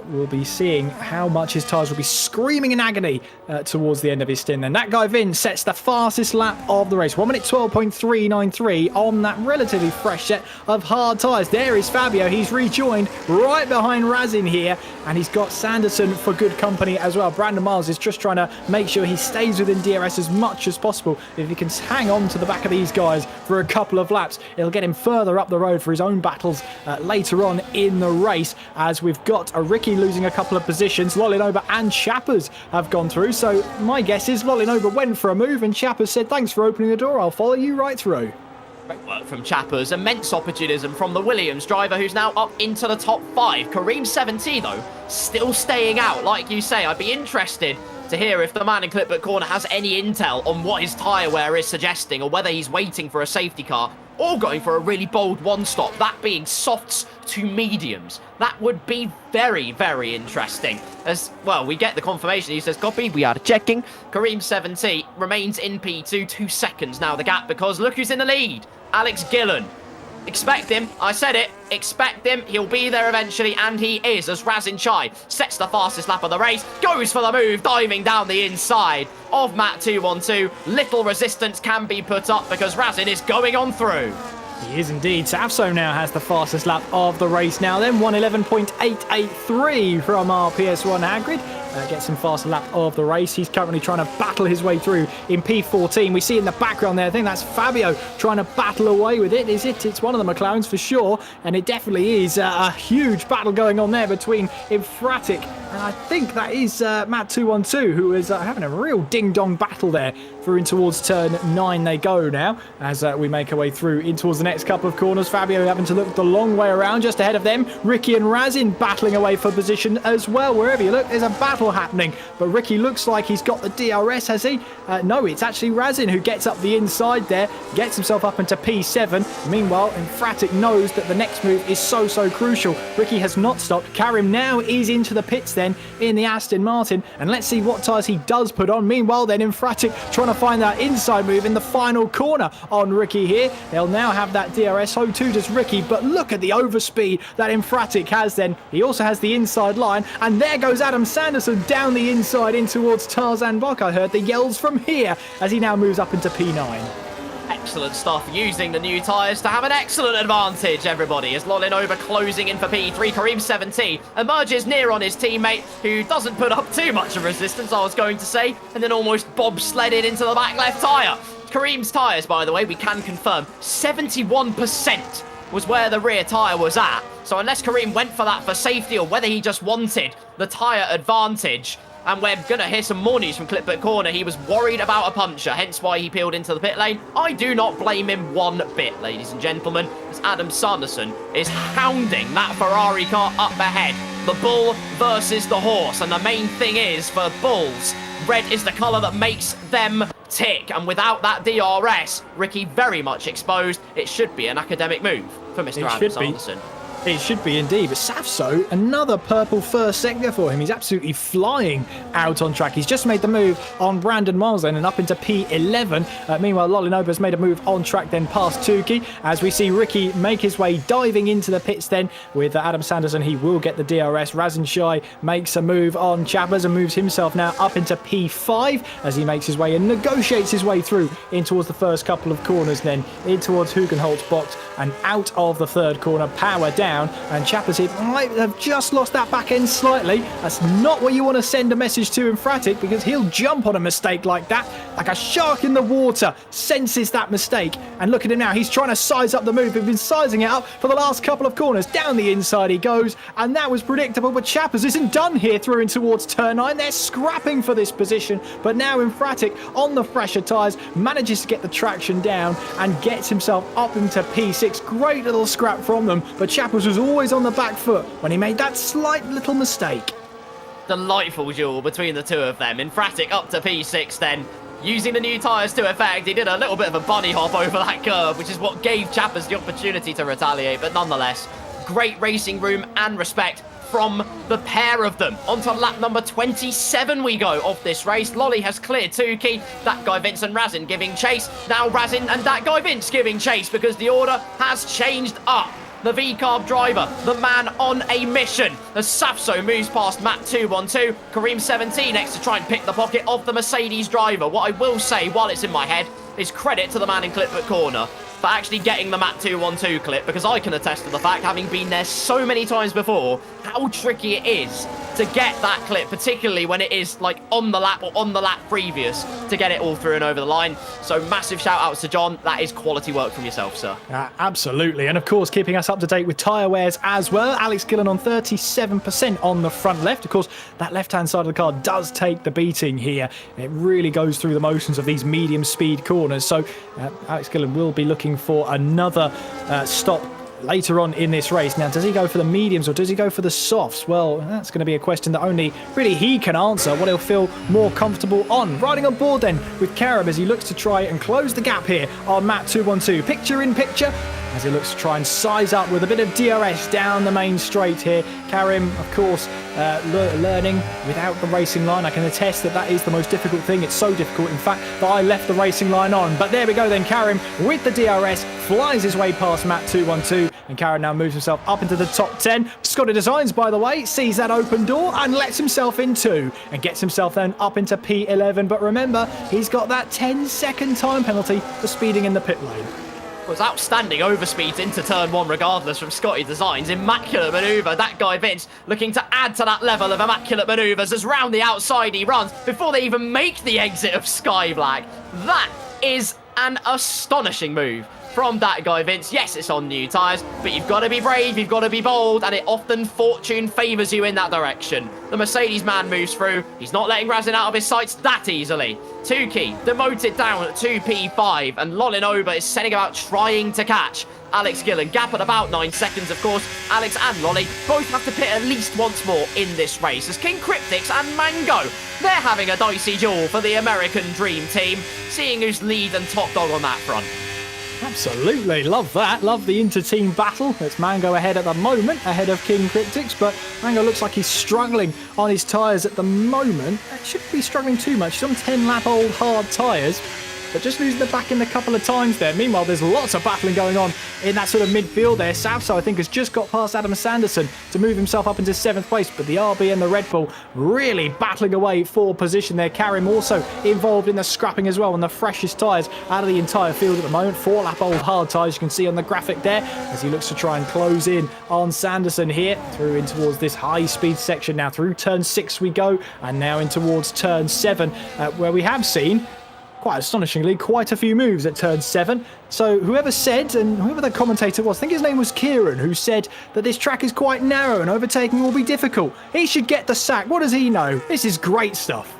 We'll be seeing how much his tyres will be screaming in agony towards the end of his stint. And that guy Vin sets the fastest lap of the race. 1 minute 12.393 on that relatively fresh set of hard tyres. There is Fabio. He's rejoined right behind Razin here. And he's got Sanderson for good company as well. Brandon Miles is just trying to make sure he stays within DRS as much as possible. If he can hang on to the back of these guys for a couple of laps, it'll get him further up the road for his own battles later on in the race, as we've got a Ricky losing a couple of positions. Lolinoba and Chappers have gone through. So my guess is Lolinoba went for a move and Chappers said, thanks for opening the door. I'll follow you right through. Great work from Chappers. Immense opportunism from the Williams driver, who's now up into the top 5. Kareem 70, though, still staying out. Like you say, I'd be interested to hear if the man in Clipboard Corner has any intel on what his tyre wear is suggesting, or whether he's waiting for a safety car or going for a really bold one-stop, that being softs to mediums. That would be very, very interesting. As, well, we get the confirmation. He says, copy, we are checking. Kareem 70 remains in P2, 2 seconds now the gap, because look who's in the lead. Alex Gillen. Expect him. I said it. Expect him. He'll be there eventually, and he is, as Razin Chai sets the fastest lap of the race, goes for the move, diving down the inside of Matt 212. Little resistance can be put up because Razin is going on through. He is indeed. Savso now has the fastest lap of the race now. Then 1:11.883 from our PS1 Hagrid. Gets him faster lap of the race. He's currently trying to battle his way through in P14. We see in the background there, I think that's Fabio trying to battle away with it. Is it? It's one of the McLarens for sure. And it definitely is a huge battle going on there between Infratic and I think that is Matt 212, who is having a real ding-dong battle there. Through in towards turn 9 they go now, as we make our way through in towards the next couple of corners. Fabio having to look the long way around. Just ahead of them, Ricky and Razin battling away for position as well. Wherever you look, there's a battle happening. But Ricky looks like he's got the DRS, has he? No, it's actually Razin who gets up the inside there, gets himself up into P7. Meanwhile, Infratic knows that the next move is so crucial. Ricky has not stopped. Karim now is into the pits then in the Aston Martin. And let's see what tyres he does put on. Meanwhile then, Infratic trying to find that inside move in the final corner on Ricky here. They'll now have that DRS, so too does Ricky, but look at the overspeed that Infratic has then. He also has the inside line, and there goes Adam Sanderson down the inside in towards Tarzan Bok. I heard the yells from here as he now moves up into P9. Excellent stuff, using the new tyres to have an excellent advantage, everybody, as Lolinoba closing in for P3. Kareem 70 emerges near on his teammate, who doesn't put up too much of resistance, I was going to say, and then almost bobsledded into the back left tyre. Kareem's tyres, by the way, we can confirm, 71% was where the rear tyre was at. So unless Kareem went for that for safety, or whether he just wanted the tyre advantage, and we're going to hear some more news from Clipboard Corner. He was worried about a puncture, hence why he peeled into the pit lane. I do not blame him one bit, ladies and gentlemen, as Adam Sanderson is hounding that Ferrari car up ahead. The bull versus the horse, and the main thing is, for bulls, red is the colour that makes them tick, and without that DRS, Ricky very much exposed. It should be an academic move for Mr. Adam Sanderson. It should be indeed, but Savso, another purple first sector for him. He's absolutely flying out on track. He's just made the move on Brandon Miles then and up into P11. Meanwhile, Lolinoba's made a move on track then past Tukey. As we see Ricky make his way diving into the pits then with Adam Sanderson. He will get the DRS. Razin Shai makes a move on Chappers and moves himself now up into P5 as he makes his way and negotiates his way through in towards the first couple of corners then in towards Hugenholt's box and out of the third corner. Power down. And Chappers here might have just lost that back end slightly. That's not what you want to send a message to Infratic, because he'll jump on a mistake like that, like a shark in the water, senses that mistake. And look at him now, he's trying to size up the move. He's been sizing it up for the last couple of corners. Down the inside he goes, and that was predictable, but Chappers isn't done here through in towards turn 9. They're scrapping for this position, but now Infratic on the fresher tyres manages to get the traction down and gets himself up into P6. Great little scrap from them, but Chappers was always on the back foot when he made that slight little mistake. Delightful duel between the two of them. Infratic up to P6 then. Using the new tyres to effect, he did a little bit of a bunny hop over that curve, which is what gave Chappers the opportunity to retaliate. But nonetheless, great racing room and respect from the pair of them. On to lap number 27 we go of this race. Lolly has cleared Tukey. That guy Vince and Razin giving chase. Now Razin and that guy Vince giving chase, because the order has changed up. The V-Carb driver, the man on a mission. As Safso moves past Matt 212, Kareem 17 next to try and pick the pocket of the Mercedes driver. What I will say, while it's in my head, is credit to the man in Clipboard Corner for actually getting the Matt 212 clip, because I can attest to the fact, having been there so many times before, how tricky it is to get that clip, particularly when it is like on the lap or on the lap previous, to get it all through and over the line. So massive shout outs to John. That is quality work from yourself, sir. Absolutely. And of course, keeping us up to date with tyre wears as well. Alex Gillen on 37% on the front left. Of course, that left-hand side of the car does take the beating here. It really goes through the motions of these medium speed corners. So Alex Gillen will be looking for another stop later on in this race. Now, does he go for the mediums or does he go for the softs? Well, that's going to be a question that only really he can answer, what he'll feel more comfortable on. Riding on board then with Karim as he looks to try and close the gap here on map 212. Picture in picture as he looks to try and size up with a bit of DRS down the main straight here. Karim, of course, learning without the racing line. I can attest that that is the most difficult thing. It's so difficult, in fact, that I left the racing line on. But there we go then, Karim with the DRS flies his way past map 212, and Karim now moves himself up into the top 10. Scotty Designs, by the way, sees that open door and lets himself in too, and gets himself then up into P11. But remember, he's got that 10-second time penalty for speeding in the pit lane. Was outstanding overspeeds into turn one regardless from Scotty Designs. Immaculate manoeuvre. That guy Vince looking to add to that level of immaculate manoeuvres as round the outside he runs before they even make the exit of Sky Black. That is an astonishing move from that guy Vince. Yes, it's on new tyres, but you've got to be brave, you've got to be bold, and it often fortune favours you in that direction. The Mercedes man moves through. He's not letting Razin out of his sights that easily. Tukey demoted down at 2P5, and Lolinoba is setting about trying to catch Alex Gillen. Gap at about 9 seconds, of course. Alex and Lolly both have to pit at least once more in this race, as King Cryptix and Mango, they're having a dicey duel for the American Dream Team, seeing who's lead and top dog on that front. Absolutely, love that. Love the inter-team battle. It's Mango ahead at the moment, ahead of King Cryptix, but Mango looks like he's struggling on his tyres at the moment. Shouldn't be struggling too much. He's on 10-lap-old hard tyres, but just losing the back end a couple of times there. Meanwhile, there's lots of battling going on in that sort of midfield there. Savso, I think, has just got past Adam Sanderson to move himself up into 7th place, but the RB and the Red Bull really battling away for position there. Karim also involved in the scrapping as well on the freshest tyres out of the entire field at the moment. 4-lap-old hard tyres, you can see on the graphic there, as he looks to try and close in on Sanderson here, through in towards this high-speed section now. Through turn 6 we go, and now in towards turn 7, where we have seen, quite astonishingly, quite a few moves at turn 7. So whoever said, and whoever the commentator was, I think his name was Kieran, who said that this track is quite narrow and overtaking will be difficult. He should get the sack. What does he know? This is great stuff.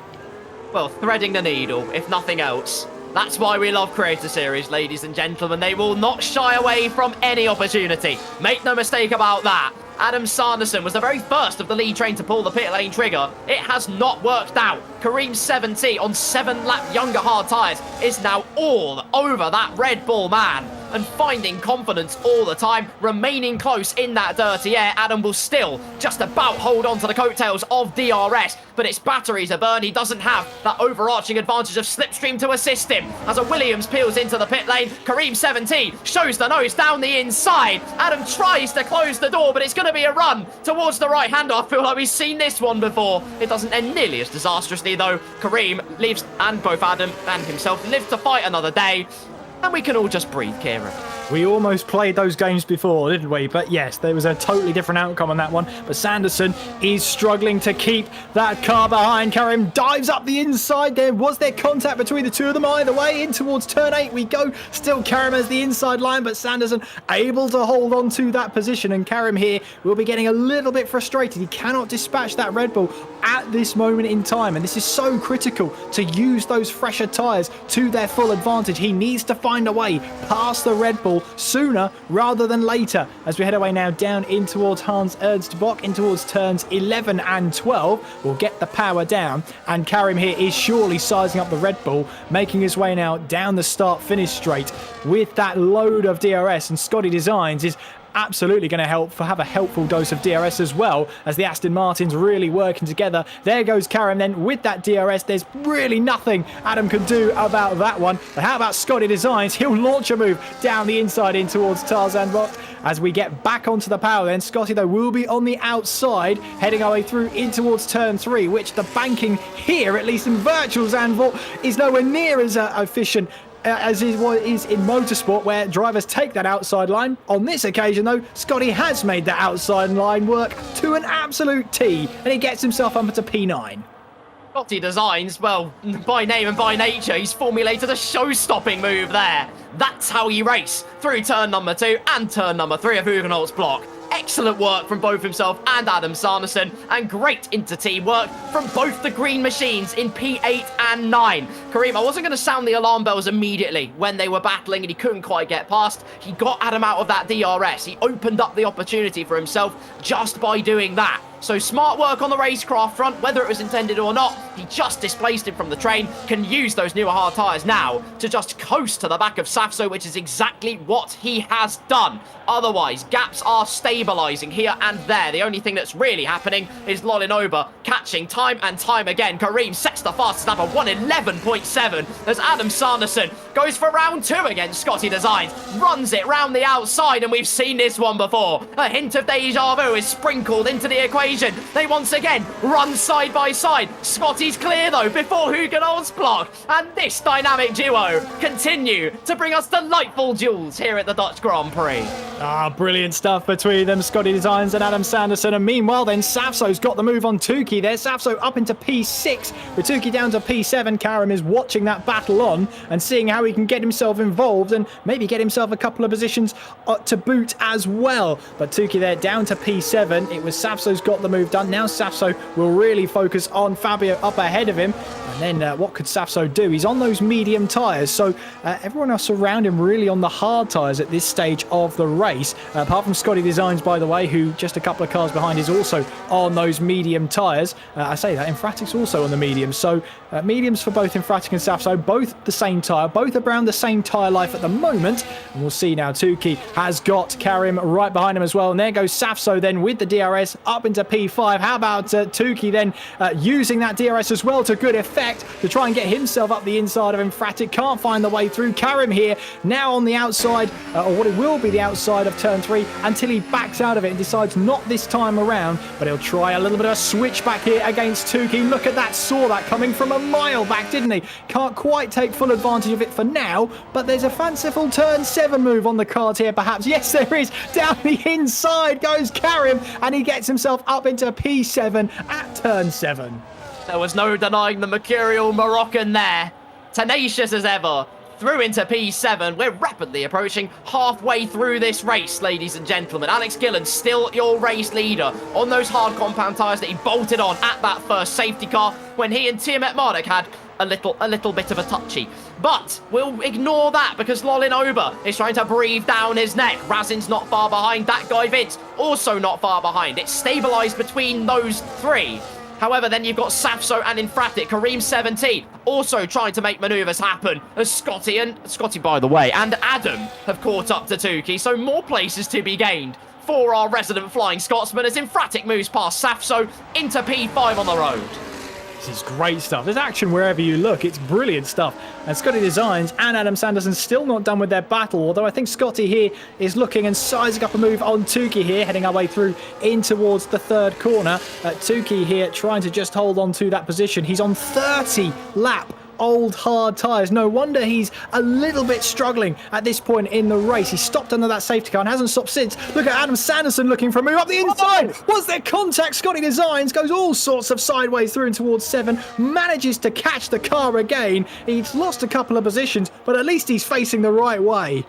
Well, threading the needle, if nothing else. That's why we love Creator Series, ladies and gentlemen. They will not shy away from any opportunity. Make no mistake about that. Adam Sanderson was the very first of the lead train to pull the pit lane trigger. It has not worked out. Kareem 70 on 7-lap younger hard tyres is now all over that Red Bull man, and finding confidence all the time, remaining close in that dirty air. Adam will still just about hold on to the coattails of DRS, but its batteries are burned. He doesn't have that overarching advantage of slipstream to assist him. As a Williams peels into the pit lane, Kareem 70 shows the nose down the inside. Adam tries to close the door, but it's going to be a run towards the right hander. I feel like we've seen this one before. It doesn't end nearly as disastrously though. Kareem leaves, and both Adam and himself live to fight another day. And we can all just breathe, Kieran. We almost played those games before, didn't we? But yes, there was a totally different outcome on that one. But Sanderson is struggling to keep that car behind. Karim dives up the inside there. Was there contact between the two of them? Either way, in towards turn 8 we go. Still Karim has the inside line, but Sanderson able to hold on to that position. And Karim here will be getting a little bit frustrated. He cannot dispatch that Red Bull at this moment in time. And this is so critical to use those fresher tyres to their full advantage. He needs to find a way past the Red Bull sooner rather than later, as we head away now down in towards Hans Ernst Bock, in towards turns 11 and 12. We'll get the power down, and Karim here is surely sizing up the Red Bull, making his way now down the start finish straight with that load of DRS, and Scotty Designs is absolutely going to have a helpful dose of DRS as well, as the Aston Martins really working together. There goes Karim then with that DRS. There's really nothing Adam can do about that one. But how about Scotty Designs? He'll launch a move down the inside in towards Tarzan Box. As we get back onto the power then, Scotty though will be on the outside, heading our way through in towards turn 3, which the banking here, at least in virtual Zandvoort, is nowhere near as efficient as is what is in motorsport, where drivers take that outside line. On this occasion, though, Scotty has made that outside line work to an absolute T, and he gets himself up to P9. Scotty Designs, well, by name and by nature, he's formulated a show-stopping move there. That's how you race through turn number 2 and turn number 3 of Hugenholt's block. Excellent work from both himself and Adam Sanderson, and great inter-team work from both the green machines in P8 and 9. Kareem, I wasn't going to sound the alarm bells immediately when they were battling and he couldn't quite get past. He got Adam out of that DRS. He opened up the opportunity for himself just by doing that. So smart work on the racecraft front, whether it was intended or not. He just displaced him from the train, can use those newer hard tyres now to just coast to the back of Safso, which is exactly what he has done. Otherwise, gaps are stabilising here and there. The only thing that's really happening is Lolinoba catching time and time again. Kareem sets the fastest lap of 1:11.7 as Adam Sanderson goes for round 2 against Scotty Designs, runs it round the outside, and we've seen this one before. A hint of deja vu is sprinkled into the equation. They once again run side by side. Scotty's clear though before Hugenholt's block, and this dynamic duo continue to bring us delightful duels here at the Dutch Grand Prix. Brilliant stuff between them, Scotty Designs and Adam Sanderson. And meanwhile then, Safso's got the move on Tukey there. Safso up into P6 with Tukey down to P7. Karim is watching that battle on and seeing how he can get himself involved and maybe get himself a couple of positions to boot as well. But Tukey there down to P7. It was Safso's got the move done. Now Safso will really focus on Fabio up ahead of him. And then what could Safso do? He's on those medium tyres, so everyone else around him really on the hard tyres at this stage of the race. Apart from Scotty Designs, by the way, who just a couple of cars behind is also on those medium tyres. I say that, Infratic's also on the mediums. So mediums for both Infratic and Safso, both the same tyre, both around the same tyre life at the moment. And we'll see now, Tukey has got Karim right behind him as well. And there goes Safso then with the DRS up into P5. How about Tukey then using that DRS as well to good effect to try and get himself up the inside of Infratic. Can't find the way through. Karim here now on the outside, or what it will be the outside of turn 3, until he backs out of it and decides not this time around, but he'll try a little bit of a switch back here against Tukey. Look at that, saw that coming from a mile back, didn't he? Can't quite take full advantage of it for now, but there's a fanciful turn 7 move on the cards here perhaps. Yes, there is. Down the inside goes Karim, and he gets himself up into P7 at turn 7. There was no denying the mercurial Moroccan there. Tenacious as ever. Through into P7. We're rapidly approaching halfway through this race, ladies and gentlemen. Alex Gillen still your race leader on those hard compound tyres that he bolted on at that first safety car when he and Tiamat Marduk had a little bit of a touchy. But we'll ignore that because Lolinoba is trying to breathe down his neck. Razin's not far behind. That guy Vince also not far behind. It's stabilised between those three. However, then you've got Safso and Infratic, Kareem 17, also trying to make manoeuvres happen as Scotty, by the way, and Adam have caught up to Tukey, so more places to be gained for our resident Flying Scotsman as Infratic moves past Safso into P5 on the road. This is great stuff. There's action wherever you look. It's brilliant stuff. And Scotty Designs and Adam Sanderson still not done with their battle, although I think Scotty here is looking and sizing up a move on Tukey here, heading our way through in towards the third corner. Tukey here trying to just hold on to that position. He's on 30 lap old hard tyres. No wonder he's a little bit struggling at this point in the race. He stopped under that safety car and hasn't stopped since. Look at Adam Sanderson looking for a move up the inside. Was there contact? Scotty Designs goes all sorts of sideways through and towards 7, manages to catch the car again. He's lost a couple of positions, but at least he's facing the right way.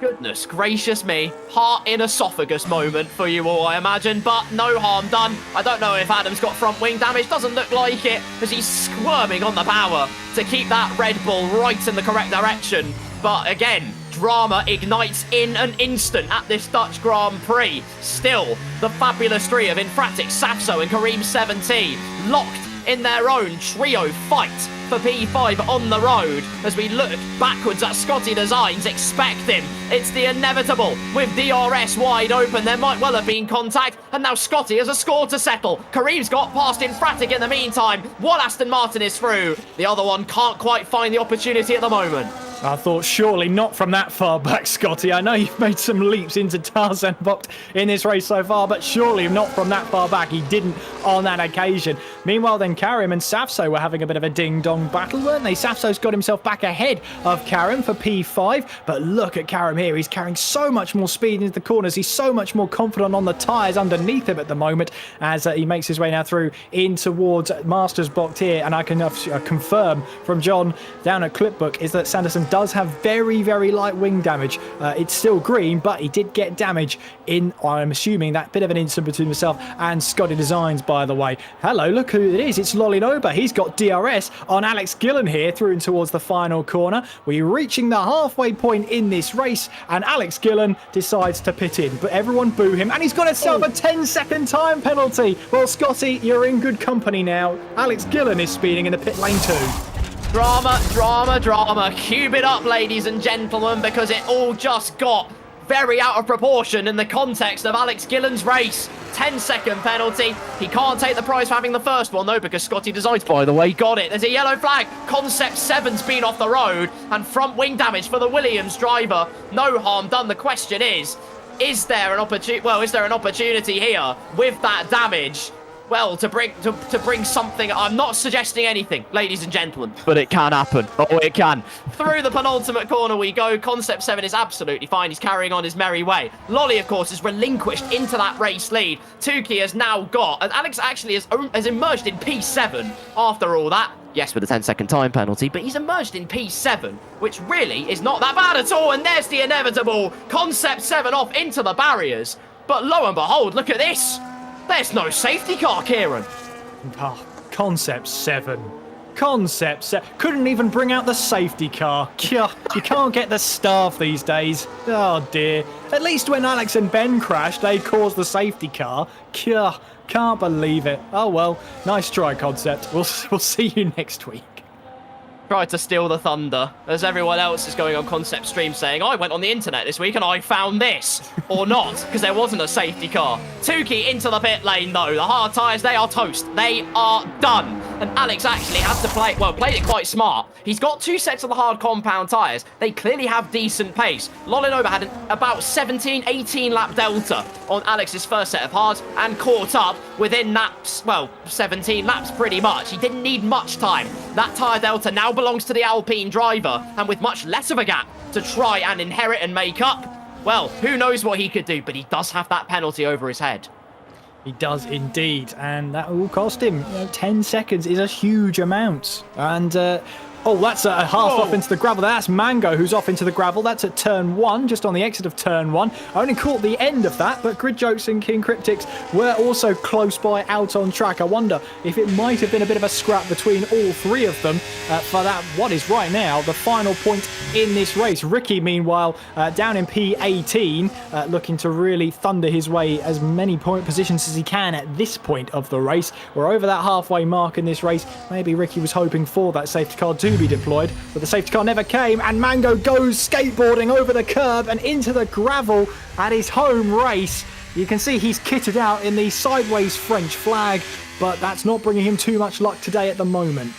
Goodness gracious me. Heart in esophagus moment for you all, I imagine, but no harm done. I don't know if Adam's got front wing damage. Doesn't look like it, as he's squirming on the power to keep that Red Bull right in the correct direction. But again, drama ignites in an instant at this Dutch Grand Prix. Still, the fabulous three of Infratic, Safso and Kareem 17 locked in their own trio fight for P5 on the road as we look backwards at Scotty Designs, expecting it's the inevitable with DRS wide open. There might well have been contact, and now Scotty has a score to settle. Kareem's got past Infratic in the meantime. One Aston Martin is through. The other one can't quite find the opportunity at the moment. I thought surely not from that far back, Scotty. I know you've made some leaps into Zandvoort in this race so far, but surely not from that far back. He didn't on that occasion. Meanwhile, then Karim and Safso were having a bit of a ding-dong battle, weren't they? Safso's got himself back ahead of Karim for P5, but look at Karim here. He's carrying so much more speed into the corners. He's so much more confident on the tyres underneath him at the moment as he makes his way now through in towards Masters box here. And I can confirm from John down at Clipbook is that Sanderson does have very, very light wing damage. It's still green, but he did get damage in, I'm assuming, that bit of an incident between himself and Scotty Designs, by the way. Hello, look who it is. It's Lolinoba. He's got DRS on Alex Gillen here through and towards the final corner. We're reaching the halfway point in this race, and Alex Gillen decides to pit in. But everyone boo him, and he's got himself a 10-second time penalty. Well, Scotty, you're in good company now. Alex Gillen is speeding in the pit lane too. Drama, drama, drama. Cube it up, ladies and gentlemen, because it all just got very out of proportion in the context of Alex Gillen's race. 10-second penalty. He can't take the prize for having the first one, though, because Scotty Designs, by the way, got it. There's a yellow flag. Concept 7's been off the road, and front wing damage for the Williams driver. No harm done. The question is there an opportunity? Well, is there an opportunity here with that damage? Well, to bring something. I'm not suggesting anything, ladies and gentlemen, but it can happen. Oh, it can. Through the penultimate corner we go. Concept 7 is absolutely fine. He's carrying on his merry way. Lolly, of course, is relinquished into that race lead. Tukey has now got, and Alex actually has emerged in P7 after all that. Yes, with a 10-second time penalty, but he's emerged in P7, which really is not that bad at all. And there's the inevitable Concept 7 off into the barriers. But lo and behold, look at this. There's no safety car, Kieran. Oh, Concept 7. Concept 7. Couldn't even bring out the safety car. You can't get the staff these days. Oh, dear. At least when Alex and Ben crashed, they caused the safety car. Can't believe it. Oh, well. Nice try, Concept. We'll see you next week. Tried to steal the thunder, as everyone else is going on Concept Stream saying, I went on the internet this week and I found this. Or not, because there wasn't a safety car. Tukey into the pit lane, though. The hard tyres, they are toast. They are done. And Alex actually had to played it quite smart. He's got 2 sets of the hard compound tyres. They clearly have decent pace. Lolinoba had about 17, 18 lap delta on Alex's first set of hards and caught up within that, 17 laps pretty much. He didn't need much time. That tyre delta now belongs to the Alpine driver, and with much less of a gap to try and inherit and make up, well, who knows what he could do, but he does have that penalty over his head. He does indeed, and that will cost him. 10 seconds is a huge amount. And oh, that's a half off into the gravel. That's Mango who's off into the gravel. That's at turn 1, just on the exit of turn 1. I only caught the end of that, but Grid Jokes and King Cryptics were also close by out on track. I wonder if it might have been a bit of a scrap between all three of them for that, what is right now the final point in this race. Ricky, meanwhile, down in P18, looking to really thunder his way as many point positions as he can at this point of the race. We're over that halfway mark in this race. Maybe Ricky was hoping for that safety car to be deployed, but the safety car never came, and Mango goes skateboarding over the curb and into the gravel at his home race. You can see he's kitted out in the sideways French flag, but that's not bringing him too much luck today at the moment.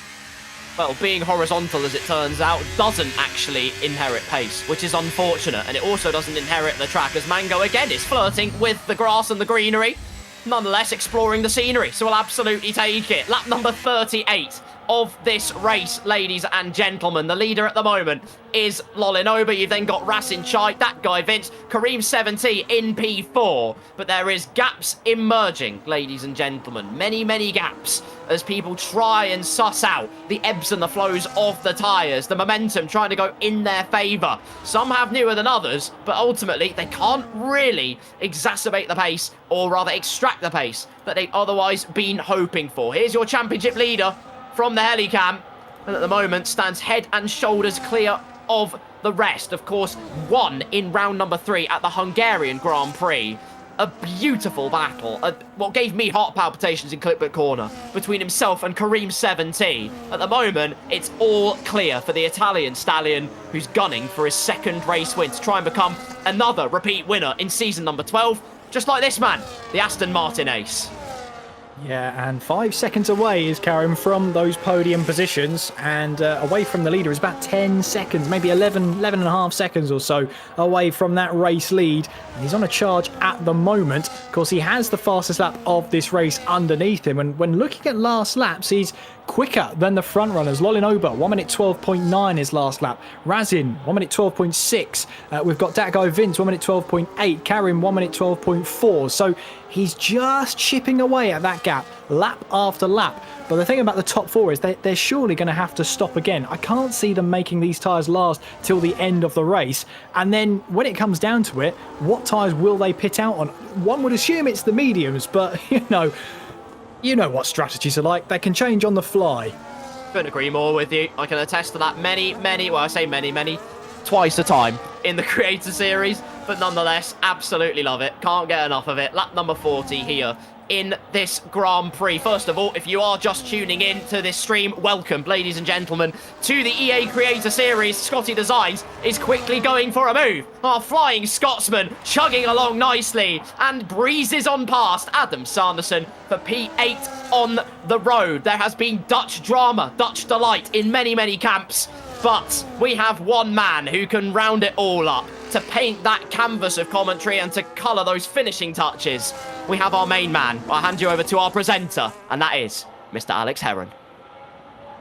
Well, being horizontal, as it turns out, doesn't actually inherit pace, which is unfortunate, and it also doesn't inherit the track, as Mango again is flirting with the grass and the greenery, nonetheless exploring the scenery, so we'll absolutely take it. Lap number 38 of this race, ladies and gentlemen. The leader at the moment is Lolinoba. You've then got Racing Chai, that guy Vince, Kareem 70 in P4. But there is gaps emerging, ladies and gentlemen. Many, many gaps as people try and suss out the ebbs and the flows of the tyres, the momentum trying to go in their favour. Some have newer than others, but ultimately they can't really exacerbate the pace, or rather extract the pace that they've otherwise been hoping for. Here's your championship leader from the helicam, and at the moment stands head and shoulders clear of the rest. Of course, won in round number 3 at the Hungarian Grand Prix. A beautiful battle, what gave me heart palpitations in Clipbook Corner, between himself and Kareem 70. At the moment, it's all clear for the Italian stallion, who's gunning for his second race win to try and become another repeat winner in season number 12, just like this man, the Aston Martin ace. Yeah, and 5 seconds away is Karim from those podium positions, and away from the leader is about 10 seconds, maybe 11 and a half seconds or so away from that race lead. And he's on a charge at the moment. Of course, he has the fastest lap of this race underneath him, and when looking at last laps, he's quicker than the front runners. Lolinoba, 1 minute 12.9 his last lap. Razin, 1 minute 12.6. We've got Datgo Vince, 1 minute 12.8. Karim, 1 minute 12.4. So he's just chipping away at that gap, lap after lap. But the thing about the top four is they're surely going to have to stop again. I can't see them making these tyres last till the end of the race. And then when it comes down to it, what tyres will they pit out on? One would assume it's the mediums, but you know what strategies are like. They can change on the fly. Couldn't agree more with you. I can attest to that many, well, I say many, twice a time in the Creator Series, but nonetheless, absolutely love it. Can't get enough of it. Lap number 40 here in this Grand Prix. First of all, if you are just tuning in to this stream, welcome, ladies and gentlemen, to the EA Creator Series. Scotty Designs is quickly going for a move. Our Flying Scotsman chugging along nicely and breezes on past Adam Sanderson for P8 on the road. There has been Dutch drama, Dutch delight in many camps, but we have one man who can round it all up to paint that canvas of commentary and to colour those finishing touches. We have our main man. I'll hand you over to our presenter, and that is Mr. Alex Heron.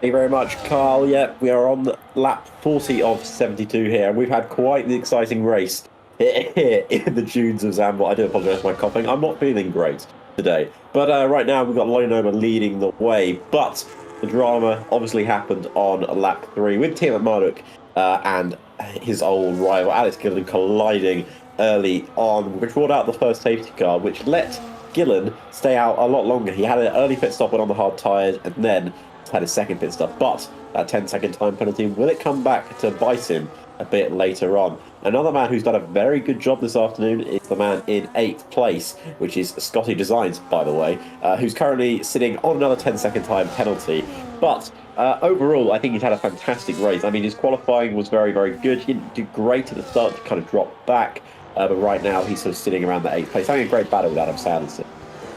Thank you very much, Carl. Yeah, we are on lap 40 of 72 here, and we've had quite the exciting race here in the dunes of Zandvoort. I do apologise for my coughing. I'm not feeling great today. But right now, we've got Lolinoba leading the way, but the drama obviously happened on lap 3 with Tim Marduk and his old rival Alex Gillen colliding early on, which brought out the first safety car, which let Gillen stay out a lot longer. He had an early pit stop on the hard tyres and then had a second pit stop. But that 10-second time penalty, will it come back to bite him a bit later on? Another man who's done a very good job this afternoon is the man in 8th place, which is Scotty Designs, by the way, who's currently sitting on another 10-second time penalty. But overall, I think he's had a fantastic race. I mean, his qualifying was very good. He didn't do great at the start, kind of dropped back. But right now, he's sort of sitting around the 8th place, having a great battle with Adam Sanderson.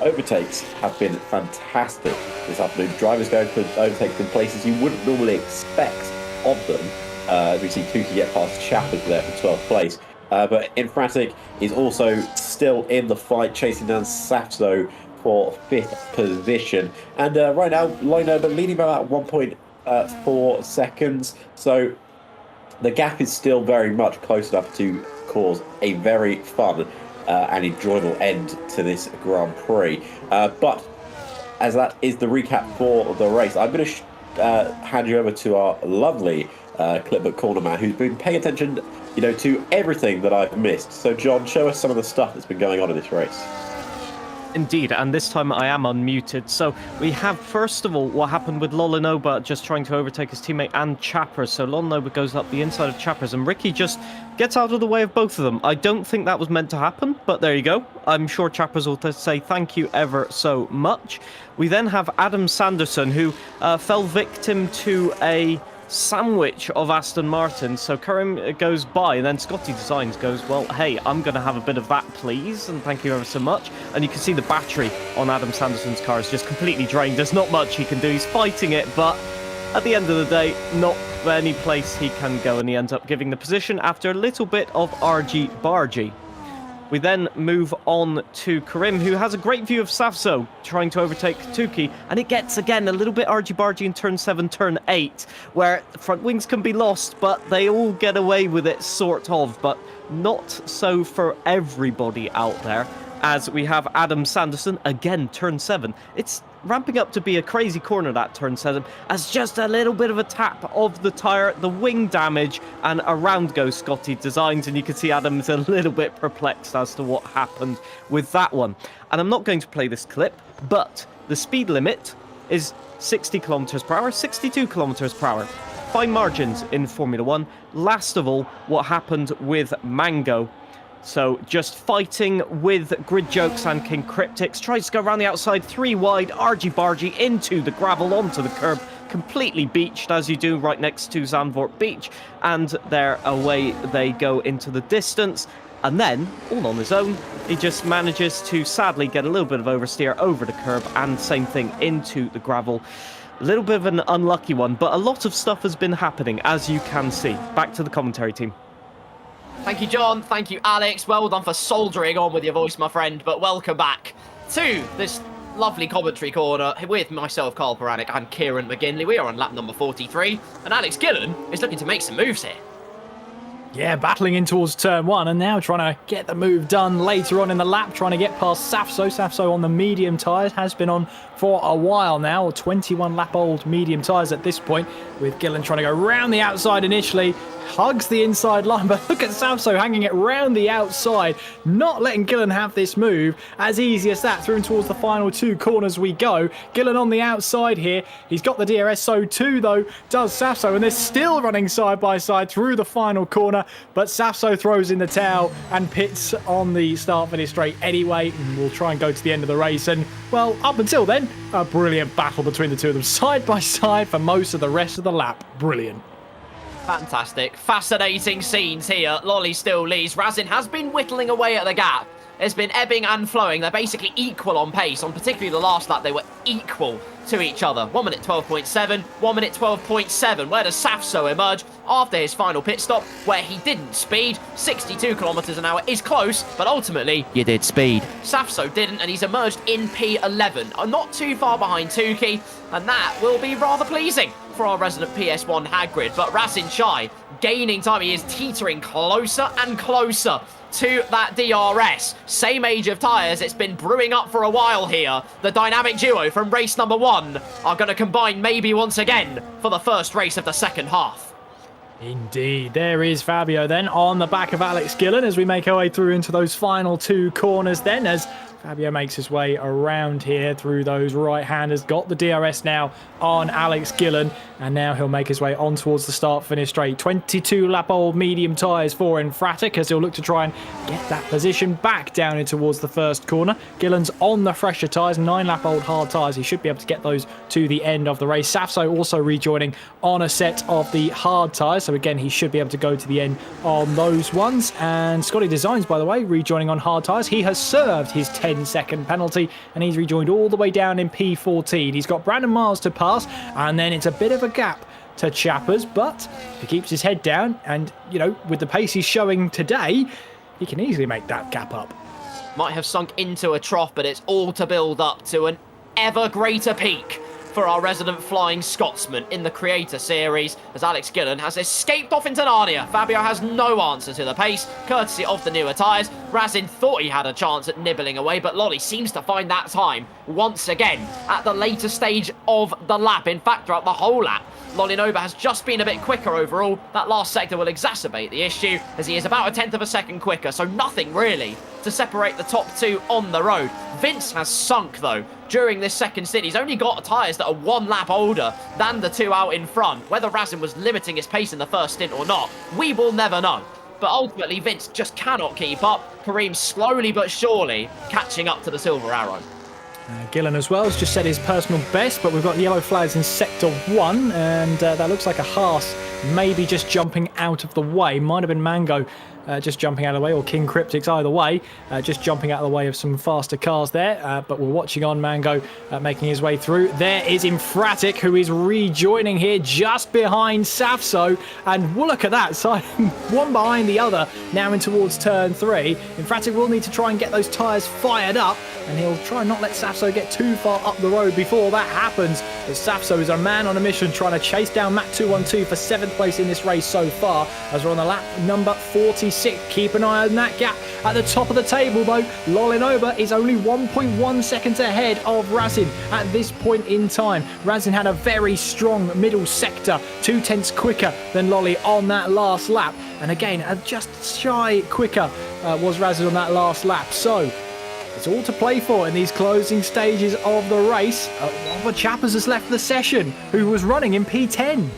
Overtakes have been fantastic this afternoon. Drivers going for overtakes in places you wouldn't normally expect of them. We see Tuki get past Chappers there for 12th place. But Infratic is also still in the fight, chasing down Safso for 5th position. And right now, Lolinoba leading by about 1.4 seconds. So the gap is still very much close enough to cause a very fun and enjoyable end to this Grand Prix. But as that is the recap for the race, I'm going to hand you over to our lovely Clipbook Corner man, who's been paying attention, to everything that I've missed. So, John, show us some of the stuff that's been going on in this race. Indeed, and this time I am unmuted. So we have, first of all, what happened with Lolinoba just trying to overtake his teammate and Chappers. So Lolinoba goes up the inside of Chappers, and Ricky just gets out of the way of both of them. I don't think that was meant to happen, but there you go. I'm sure Chappers will say thank you ever so much. We then have Adam Sanderson, who fell victim to a sandwich of Aston Martin. So Karim goes by, and then Scotty Designs goes, well, hey, I'm going to have a bit of that, please, and thank you ever so much. And you can see the battery on Adam Sanderson's car is just completely drained. There's not much he can do. He's fighting it, but at the end of the day, not any place he can go, and he ends up giving the position after a little bit of argy-bargy. We then move on to Karim, who has a great view of Safso trying to overtake Tuki, and it gets, again, a little bit argy-bargy in turn 7, turn 8, where front wings can be lost, but they all get away with it, sort of, but not so for everybody out there, as we have Adam Sanderson, again, turn 7. It's ramping up to be a crazy corner, that turn 7, as just a little bit of a tap of the tyre, the wing damage, and around goes Scotty Designs, and you can see Adam's a little bit perplexed as to what happened with that one. And I'm not going to play this clip, but the speed limit is 60 kilometers per hour, 62 kilometers per hour. Fine margins in Formula 1. Last of all, what happened with Mango. So just fighting with Grid Jokes and King Cryptics. Tries to go around the outside, 3 wide, argy-bargy into the gravel, onto the curb. Completely beached, as you do right next to Zandvoort Beach. And there away they go into the distance. And then, all on his own, he just manages to sadly get a little bit of oversteer over the curb and same thing into the gravel. A little bit of an unlucky one, but a lot of stuff has been happening, as you can see. Back to the commentary team. Thank you, John. Thank you, Alex. Well done for soldiering on with your voice, my friend. But welcome back to this lovely commentary corner with myself, Carl Poranic, and Kieran McGinley. We are on lap number 43, and Alex Gillen is looking to make some moves here. Yeah, battling in towards turn 1 and now trying to get the move done later on in the lap, trying to get past Safso. Safso on the medium tyres, has been on for a while now, 21 lap old medium tyres at this point, with Gillen trying to go round the outside initially, hugs the inside line, but look at Safso hanging it round the outside, not letting Gillen have this move. As easy as that, through and towards the final 2 corners we go. Gillen on the outside here, he's got the DRS, so too though does Safso, and they're still running side by side through the final corner, but Safso throws in the towel and pits on the start finish straight anyway, and we'll try and go to the end of the race. And well, up until then, a brilliant battle between the two of them, side by side for most of the rest of the lap. Brilliant. Fantastic. Fascinating scenes here. Lolly still leads. Razin has been whittling away at the gap. It's been ebbing and flowing. They're basically equal on pace. On particularly the last lap, they were equal to each other. 1 minute 12.7, 1 minute 12.7. Where does Safso emerge after his final pit stop, where he didn't speed? 62 kilometers an hour is close, but ultimately, you did speed. Safso didn't, and he's emerged in P11. Not too far behind Tukey, and that will be rather pleasing for our resident PS1 Hagrid. But Razin Shai gaining time. He is teetering closer and closer to that DRS. Same age of tyres. It's been brewing up for a while here. The dynamic duo from race number 1 are going to combine maybe once again for the first race of the second half. Indeed. There is Fabio then on the back of Alex Gillen as we make our way through into those final 2 corners then, as Fabio makes his way around here through those right-handers. Got the DRS now on Alex Gillen, and now he'll make his way on towards the start-finish straight. 22-lap-old medium tyres for Infratic as he'll look to try and get that position back down in towards the first corner. Gillen's on the fresher tyres, 9-lap-old hard tyres. He should be able to get those to the end of the race. Safso also rejoining on a set of the hard tyres, so again, he should be able to go to the end on those ones. And Scotty Designs, by the way, rejoining on hard tyres. He has served his 10-second penalty, and he's rejoined all the way down in P14. He's got Brandon Miles to pass, and then it's a bit of a gap to Chappers, but if he keeps his head down and, you know, with the pace he's showing today, he can easily make that gap up. Might have sunk into a trough, but it's all to build up to an ever greater peak for our resident Flying Scotsman in the Creator Series, as Alex Gillen has escaped off into Narnia. Fabio has no answer to the pace, courtesy of the newer tyres. Razin thought he had a chance at nibbling away, but Lolly seems to find that time once again at the later stage of the lap. In fact, throughout the whole lap, Lolly Nova has just been a bit quicker overall. That last sector will exacerbate the issue, as he is about 1/10 of a second quicker, so nothing really to separate the top 2 on the road. Vince has sunk, though, during this second stint. He's only got tyres that are 1 lap older than the 2 out in front. Whether Razin was limiting his pace in the first stint or not, we will never know. But ultimately, Vince just cannot keep up. Kareem slowly but surely catching up to the Silver Arrow. Gillen as well has just set his personal best, but we've got yellow flags in sector 1, and that looks like a Haas maybe just jumping out of the way. Might have been Mango just jumping out of the way, or King Cryptics, either way, just jumping out of the way of some faster cars there. But we're watching on Mango making his way through. There is Infratic, who is rejoining here just behind Safso, and well, look at that, side one behind the other now in towards turn 3. Infratic will need to try and get those tyres fired up, and he'll try and not let Safso get too far up the road before that happens. But Safso is a man on a mission trying to chase down Matt 212 for 7th place in this race so far, as we're on the lap number 46. Keep an eye on that gap at the top of the table, though. Lolinova is only 1.1 seconds ahead of Razin at this point in time. Razin had a very strong middle sector, 2/10 quicker than Lolly on that last lap, and again, just shy quicker was Razin on that last lap. So it's all to play for in these closing stages of the race. Robert Chappers has left the session, who was running in P10.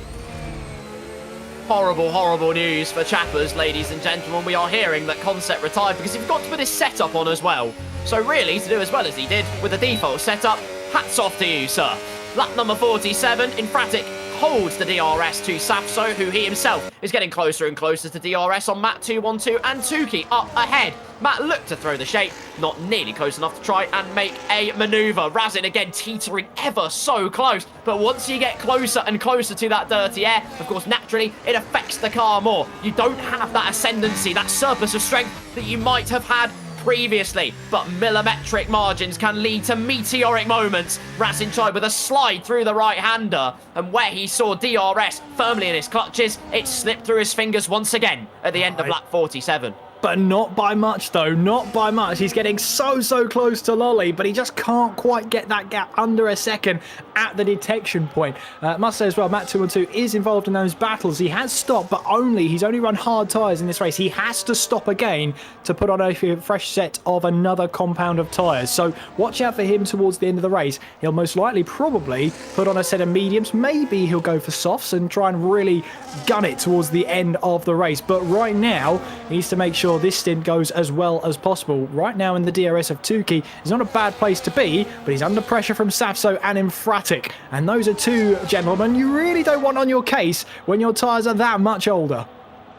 Horrible, horrible news for Chappers, ladies and gentlemen. We are hearing that Concept retired because he's got to put his setup on as well. So really, to do as well as he did with the default setup, hats off to you, sir. Lap number 47, Infratic holds the DRS to Safso, who he himself is getting closer and closer to DRS on Matt 212 and Tuki up ahead. Matt looked to throw the shape, not nearly close enough to try and make a manoeuvre. Razin again teetering ever so close, but once you get closer and closer to that dirty air, of course, naturally, it affects the car more. You don't have that ascendancy, that surplus of strength that you might have had previously, but millimetric margins can lead to meteoric moments. Razin tried with a slide through the right-hander, and where he saw DRS firmly in his clutches, it slipped through his fingers once again at the end of lap 47. But not by much, though. Not by much. He's getting so close to Lolly, but he just can't quite get that gap under a second at the detection point. Must say as well, Matt 212 is involved in those battles. He has stopped, but he's only run hard tyres in this race. He has to stop again to put on a fresh set of another compound of tyres. So watch out for him towards the end of the race. He'll most likely probably put on a set of mediums. Maybe he'll go for softs and try and really gun it towards the end of the race. But right now, he needs to make sure this stint goes as well as possible. Right now in the DRS of Tuki is not a bad place to be, but he's under pressure from Safso and Infratic. And those are two gentlemen you really don't want on your case when your tyres are that much older.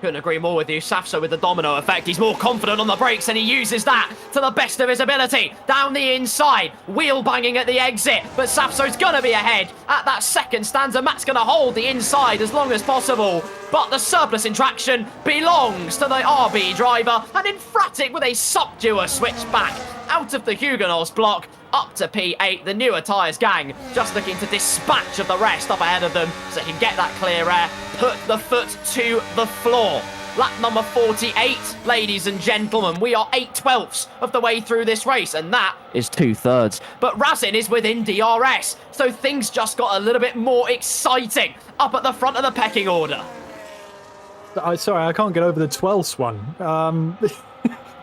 Couldn't agree more with you. Safso with the domino effect. He's more confident on the brakes and he uses that to the best of his ability. Down the inside, wheel banging at the exit, but Safso's going to be ahead at that second stanza. Matt's going to hold the inside as long as possible, but the surplus in traction belongs to the RB driver, and Infratic with a sumptuous switch back out of the Huguenots block up to P8. The newer tyres gang just looking to dispatch of the rest up ahead of them so they can get that clear air, put the foot to the floor. Lap number 48, ladies and gentlemen. We are 8/12 of the way through this race, and that is 2/3. But Razin is within DRS, so things just got a little bit more exciting up at the front of the pecking order. Sorry, I can't get over the 12th one.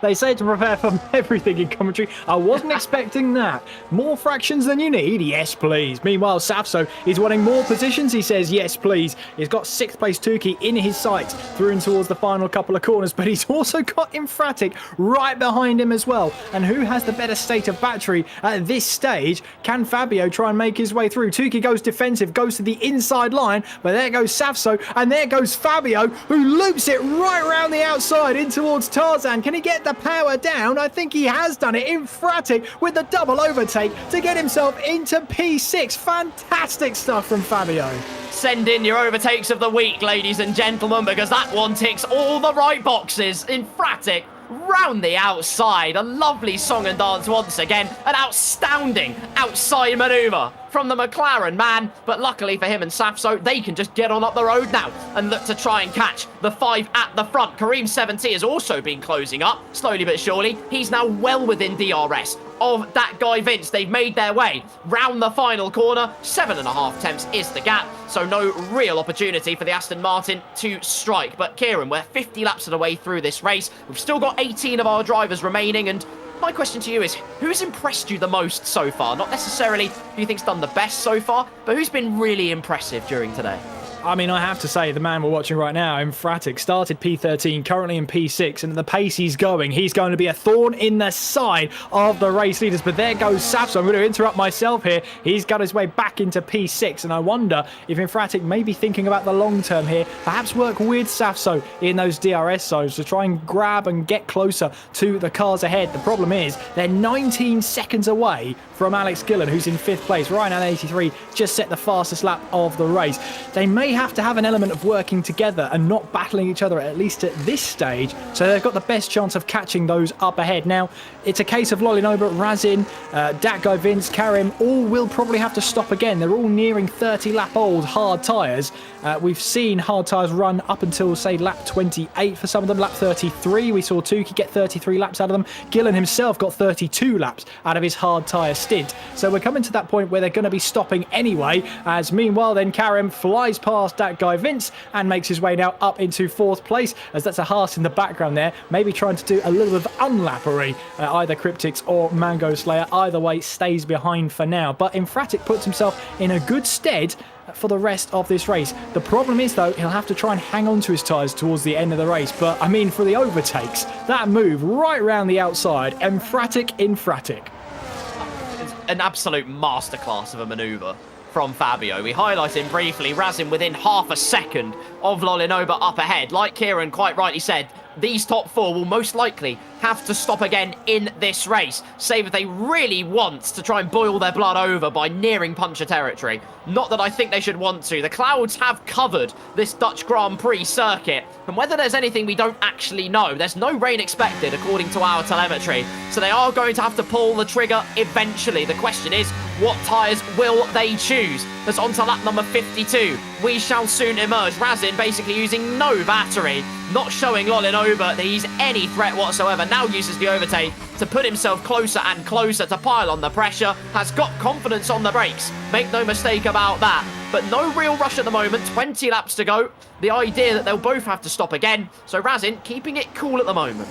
They say to prepare for everything in commentary. I wasn't expecting that. More fractions than you need? Yes, please. Meanwhile, Safso is wanting more positions. He says, yes, please. He's got 6th place Tuki in his sights through and towards the final couple of corners, but he's also got Infratic right behind him as well. And who has the better state of battery at this stage? Can Fabio try and make his way through? Tuki goes defensive, goes to the inside line, but there goes Safso, and there goes Fabio, who loops it right around the outside in towards Tarzan. Can he get the power down? I think he has done it. Infratic with the double overtake to get himself into P6. Fantastic stuff from Fabio. Send in your overtakes of the week, ladies and gentlemen, because that one ticks all the right boxes. Infratic round the outside. A lovely song and dance once again. An outstanding outside manoeuvre from the McLaren man, but luckily for him and Safso, they can just get on up the road now and look to try and catch the 5 at the front. Kareem 70 has also been closing up, slowly but surely. He's now well within DRS of that guy Vince. They've made their way round the final corner. 7.5 tenths is the gap, so no real opportunity for the Aston Martin to strike. But Kieran, we're 50 laps of the way through this race. We've still got 18 of our drivers remaining, and my question to you is, who's impressed you the most so far? Not necessarily who you think's done the best so far, but who's been really impressive during today? I mean, I have to say, the man we're watching right now, Infratic, started P13, currently in P6, and at the pace he's going to be a thorn in the side of the race leaders. But there goes Safso. I'm going to interrupt myself here. He's got his way back into P6, and I wonder if Infratic may be thinking about the long term here. Perhaps work with Safso in those DRS zones to try and grab and get closer to the cars ahead. The problem is they're 19 seconds away from Alex Gillen, who's in 5th place. Ryan 83 just set the fastest lap of the race. They may have to have an element of working together and not battling each other, at least at this stage, so they've got the best chance of catching those up ahead. Now, it's a case of Lolinoba, Razin, that guy Vince, Karim, all will probably have to stop again. They're all nearing 30 lap old hard tyres. We've seen hard tyres run up until, say, lap 28 for some of them. Lap 33, we saw Tuki get 33 laps out of them. Gillen himself got 32 laps out of his hard tyre stint. So we're coming to that point where they're going to be stopping anyway, as meanwhile then Karim flies past that guy Vince and makes his way now up into 4th place, as that's a Haas in the background there, maybe trying to do a little bit of unlappery. Either Cryptics or Mango Slayer, either way, stays behind for now. But Infratic puts himself in a good stead for the rest of this race. The problem is, though, he'll have to try and hang on to his tyres towards the end of the race. But, I mean, for the overtakes, that move right round the outside, Infratic. It's an absolute masterclass of a manoeuvre. from Fabio. We highlight him briefly. Razin within half a second of Lolinoba up ahead. Like Kieran quite rightly said, these top four will most likely have to stop again in this race, save if they really want to try and boil their blood over by nearing puncher territory. Not that I think they should want to. The clouds have covered this Dutch Grand Prix circuit, and whether there's anything we don't actually know, there's no rain expected according to our telemetry, so they are going to have to pull the trigger eventually. The question is, what tyres will they choose? As on to lap number 52, we shall soon emerge. Razin basically using no battery, not showing Lolinoba that he's any threat whatsoever. Now uses the overtake to put himself closer and closer to pile on the pressure. Has got confidence on the brakes. Make no mistake about that. But no real rush at the moment. 20 laps to go. The idea that they'll both have to stop again. So Razin keeping it cool at the moment.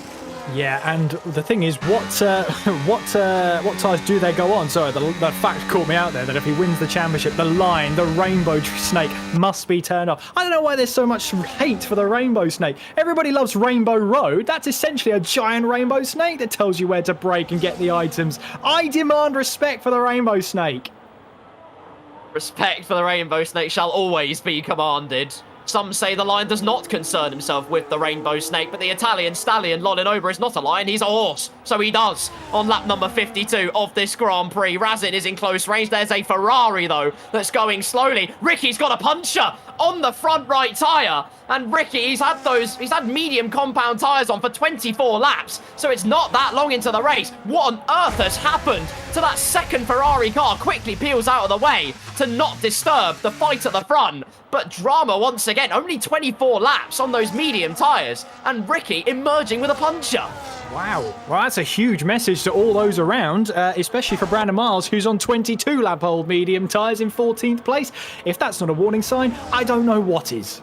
Yeah, and the thing is, what tyres do they go on? Sorry, the fact caught me out there that if he wins the championship, the line, the rainbow snake, must be turned off. I don't know why there's so much hate for the rainbow snake. Everybody loves Rainbow Road. That's essentially a giant rainbow snake that tells you where to brake and get the items. I demand respect for the rainbow snake. Respect for the rainbow snake shall always be commanded. Some say the lion does not concern himself with the rainbow snake, but the Italian stallion Lolinoba is not a lion, he's a horse. So he does on lap number 52 of this Grand Prix. Razin is in close range. There's a Ferrari, though, that's going slowly. Ricky's got a puncher on the front right tyre. And Ricky, he's had medium compound tyres on for 24 laps. So it's not that long into the race. What on earth has happened to that second Ferrari car? Quickly peels out of the way to not disturb the fight at the front. But drama once again, only 24 laps on those medium tyres. And Ricky emerging with a puncher. Wow. Well, that's a huge message to all those around, especially for Brandon Miles, who's on 22 lap-old medium tyres in 14th place. If that's not a warning sign, I don't know what is.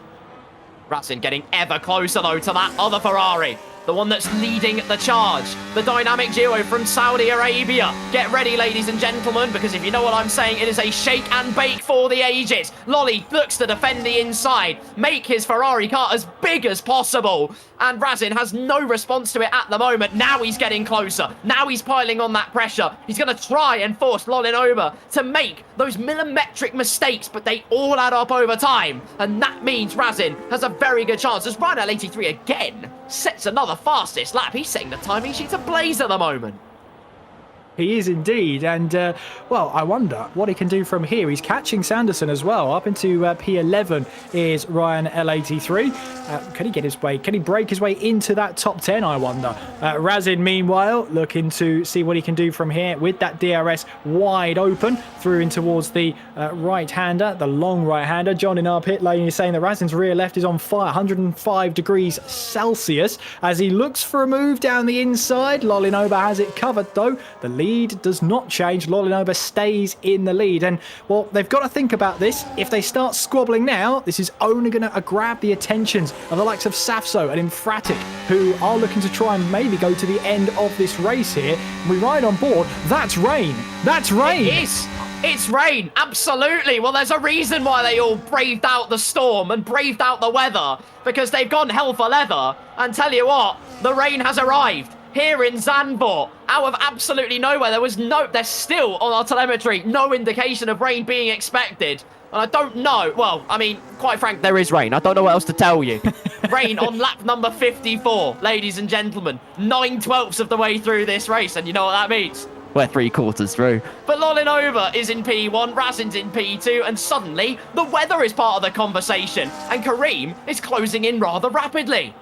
Razin getting ever closer, though, to that other Ferrari. The one that's leading the charge. The dynamic duo from Saudi Arabia. Get ready, ladies and gentlemen, because if you know what I'm saying, it is a shake and bake for the ages. Lolly looks to defend the inside, make his Ferrari car as big as possible. And Razin has no response to it at the moment. Now he's getting closer. Now he's piling on that pressure. He's going to try and force Lolinoba to make those millimetric mistakes, but they all add up over time. And that means Razin has a very good chance. As Ryan L83 again sets another fastest lap. He's setting the timing sheet ablaze at the moment. He is indeed, and well, I wonder what he can do from here. He's catching Sanderson as well. Up into P11 is Ryan L83. Can he get his way? Can he break his way into that top 10, I wonder? Razin, meanwhile, looking to see what he can do from here with that DRS wide open through in towards the right-hander, the long right-hander. John in our pit lane is saying that Razin's rear left is on fire, 105 degrees Celsius, as he looks for a move down the inside. Lolinoba has it covered, though. The lead does not change. Lolinoba stays in the lead. And, well, they've got to think about this. If they start squabbling now, this is only going to grab the attentions of the likes of Safso and Infratic, who are looking to try and maybe go to the end of this race here. We ride on board. That's rain. That's rain. It is. It's rain, absolutely. Well, there's a reason why they all braved out the storm and braved out the weather, because they've gone hell for leather. And tell you what, the rain has arrived here in Zandvoort, out of absolutely nowhere. There's still on our telemetry no indication of rain being expected. And I don't know, well, I mean, quite frank, there is rain. I don't know what else to tell you. Rain on lap number 54, ladies and gentlemen. 9/12 of the way through this race, and you know what that means? We're 3/4 through. But Lolinoba is in P1, Razin's in P2, and suddenly the weather is part of the conversation, and Kareem is closing in rather rapidly.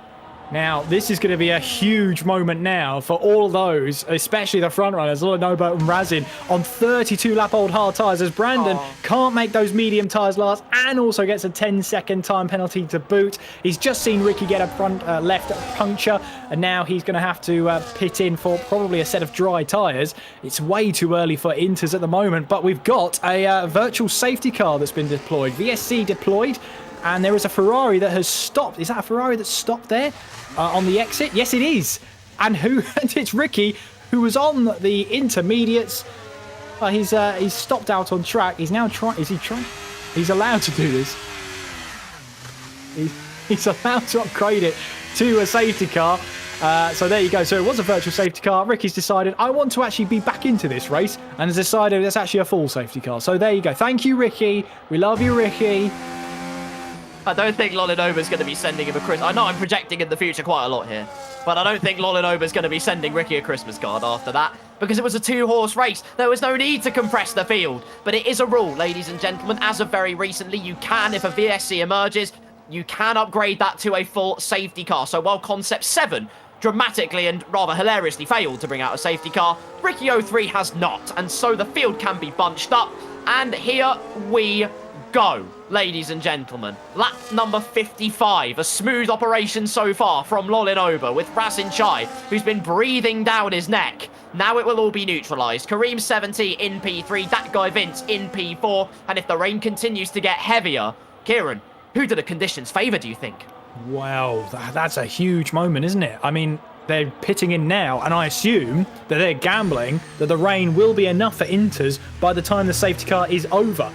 Now, this is going to be a huge moment now for all those, especially the front runners, Lolinoba and Razin, on 32 lap-old hard tyres, as Brandon can't make those medium tyres last and also gets a 10-second time penalty to boot. He's just seen Ricky get a front left puncture, and now he's going to have to pit in for probably a set of dry tyres. It's way too early for inters at the moment, but we've got a virtual safety car that's been deployed, VSC deployed, and there is a Ferrari that has stopped. Is that a Ferrari that stopped there on the exit? Yes, it is. And it's Ricky, who was on the intermediates. He's stopped out on track. He's now trying. Is he trying? He's allowed to do this. He's allowed to upgrade it to a safety car. So there you go. So it was a virtual safety car. Ricky's decided, I want to actually be back into this race, and has decided it's actually a full safety car. So there you go. Thank you, Ricky. We love you, Ricky. I don't think Lolinova's going to be sending him a Christmas. I know I'm projecting in the future quite a lot here, but I don't think Lolinova's going to be sending Ricky a Christmas card after that, because it was a 2-horse race. There was no need to compress the field, but it is a rule, ladies and gentlemen. As of very recently, you can, if a VSC emerges, you can upgrade that to a full safety car. So while Concept 7 dramatically and rather hilariously failed to bring out a safety car, Ricky 03 has not, and so the field can be bunched up, and here we go, ladies and gentlemen. Lap number 55. A smooth operation so far from Lolinova with Razin Chai, who's been breathing down his neck. Now it will all be neutralised. Kareem 70 in P3, that guy Vince in P4, and if the rain continues to get heavier, Kieran, who do the conditions favour, do you think? Wow, that's a huge moment, isn't it? I mean, they're pitting in now, and I assume that they're gambling that the rain will be enough for Inters by the time the safety car is over.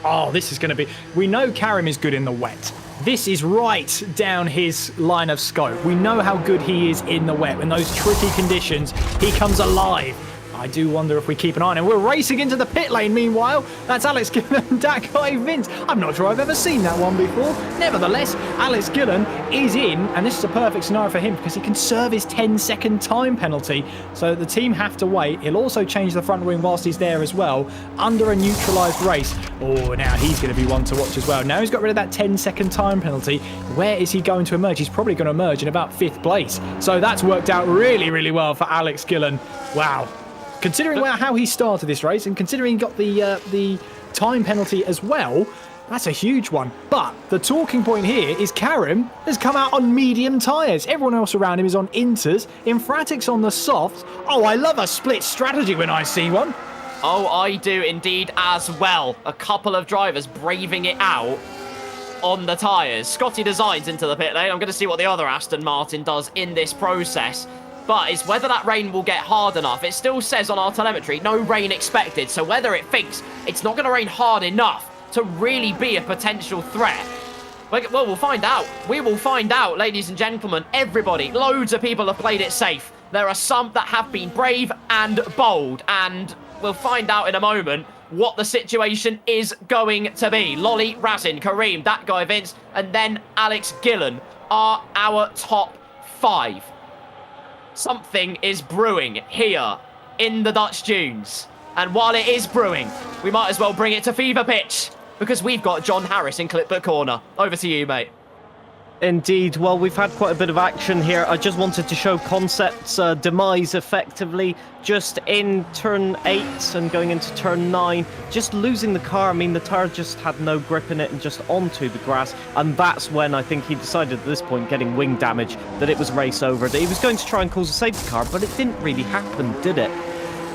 Oh, this is going to be... We know Karim is good in the wet. This is right down his line of scope. We know how good he is in the wet. In those tricky conditions, he comes alive. I do wonder if we keep an eye on him. We're racing into the pit lane, meanwhile. That's Alex Gillen and that guy Vince. I'm not sure I've ever seen that one before. Nevertheless, Alex Gillen is in, and this is a perfect scenario for him because he can serve his 10-second time penalty. So the team have to wait. He'll also change the front wing whilst he's there as well, under a neutralised race. Oh, now he's going to be one to watch as well. Now he's got rid of that 10-second time penalty. Where is he going to emerge? He's probably going to emerge in about 5th place. So that's worked out really, really well for Alex Gillen. Wow. Considering how he started this race, and considering he got the time penalty as well, that's a huge one. But the talking point here is Karim has come out on medium tyres. Everyone else around him is on Inters. Infratic's on the softs. Oh, I love a split strategy when I see one. Oh, I do indeed as well. A couple of drivers braving it out on the tyres. Scotty Designs into the pit lane. I'm going to see what the other Aston Martin does in this process. But it's whether that rain will get hard enough. It still says on our telemetry, no rain expected. So whether it thinks it's not going to rain hard enough to really be a potential threat. Well, we'll find out. We will find out, ladies and gentlemen. Everybody, loads of people have played it safe. There are some that have been brave and bold. And we'll find out in a moment what the situation is going to be. Lolly, Razin, Kareem, that guy Vince, and then Alex Gillen are our top 5. Something is brewing here in the Dutch Dunes. And while it is brewing, we might as well bring it to fever pitch, because we've got John Harris in Clipbook Corner. Over to you, mate. Indeed. Well, we've had quite a bit of action here. I just wanted to show Concept's demise effectively just in turn 8 and going into turn 9. Just losing the car. I mean, the tyre just had no grip in it and just onto the grass. And that's when I think he decided at this point, getting wing damage, that it was race over. That he was going to try and cause a safety car, but it didn't really happen, did it?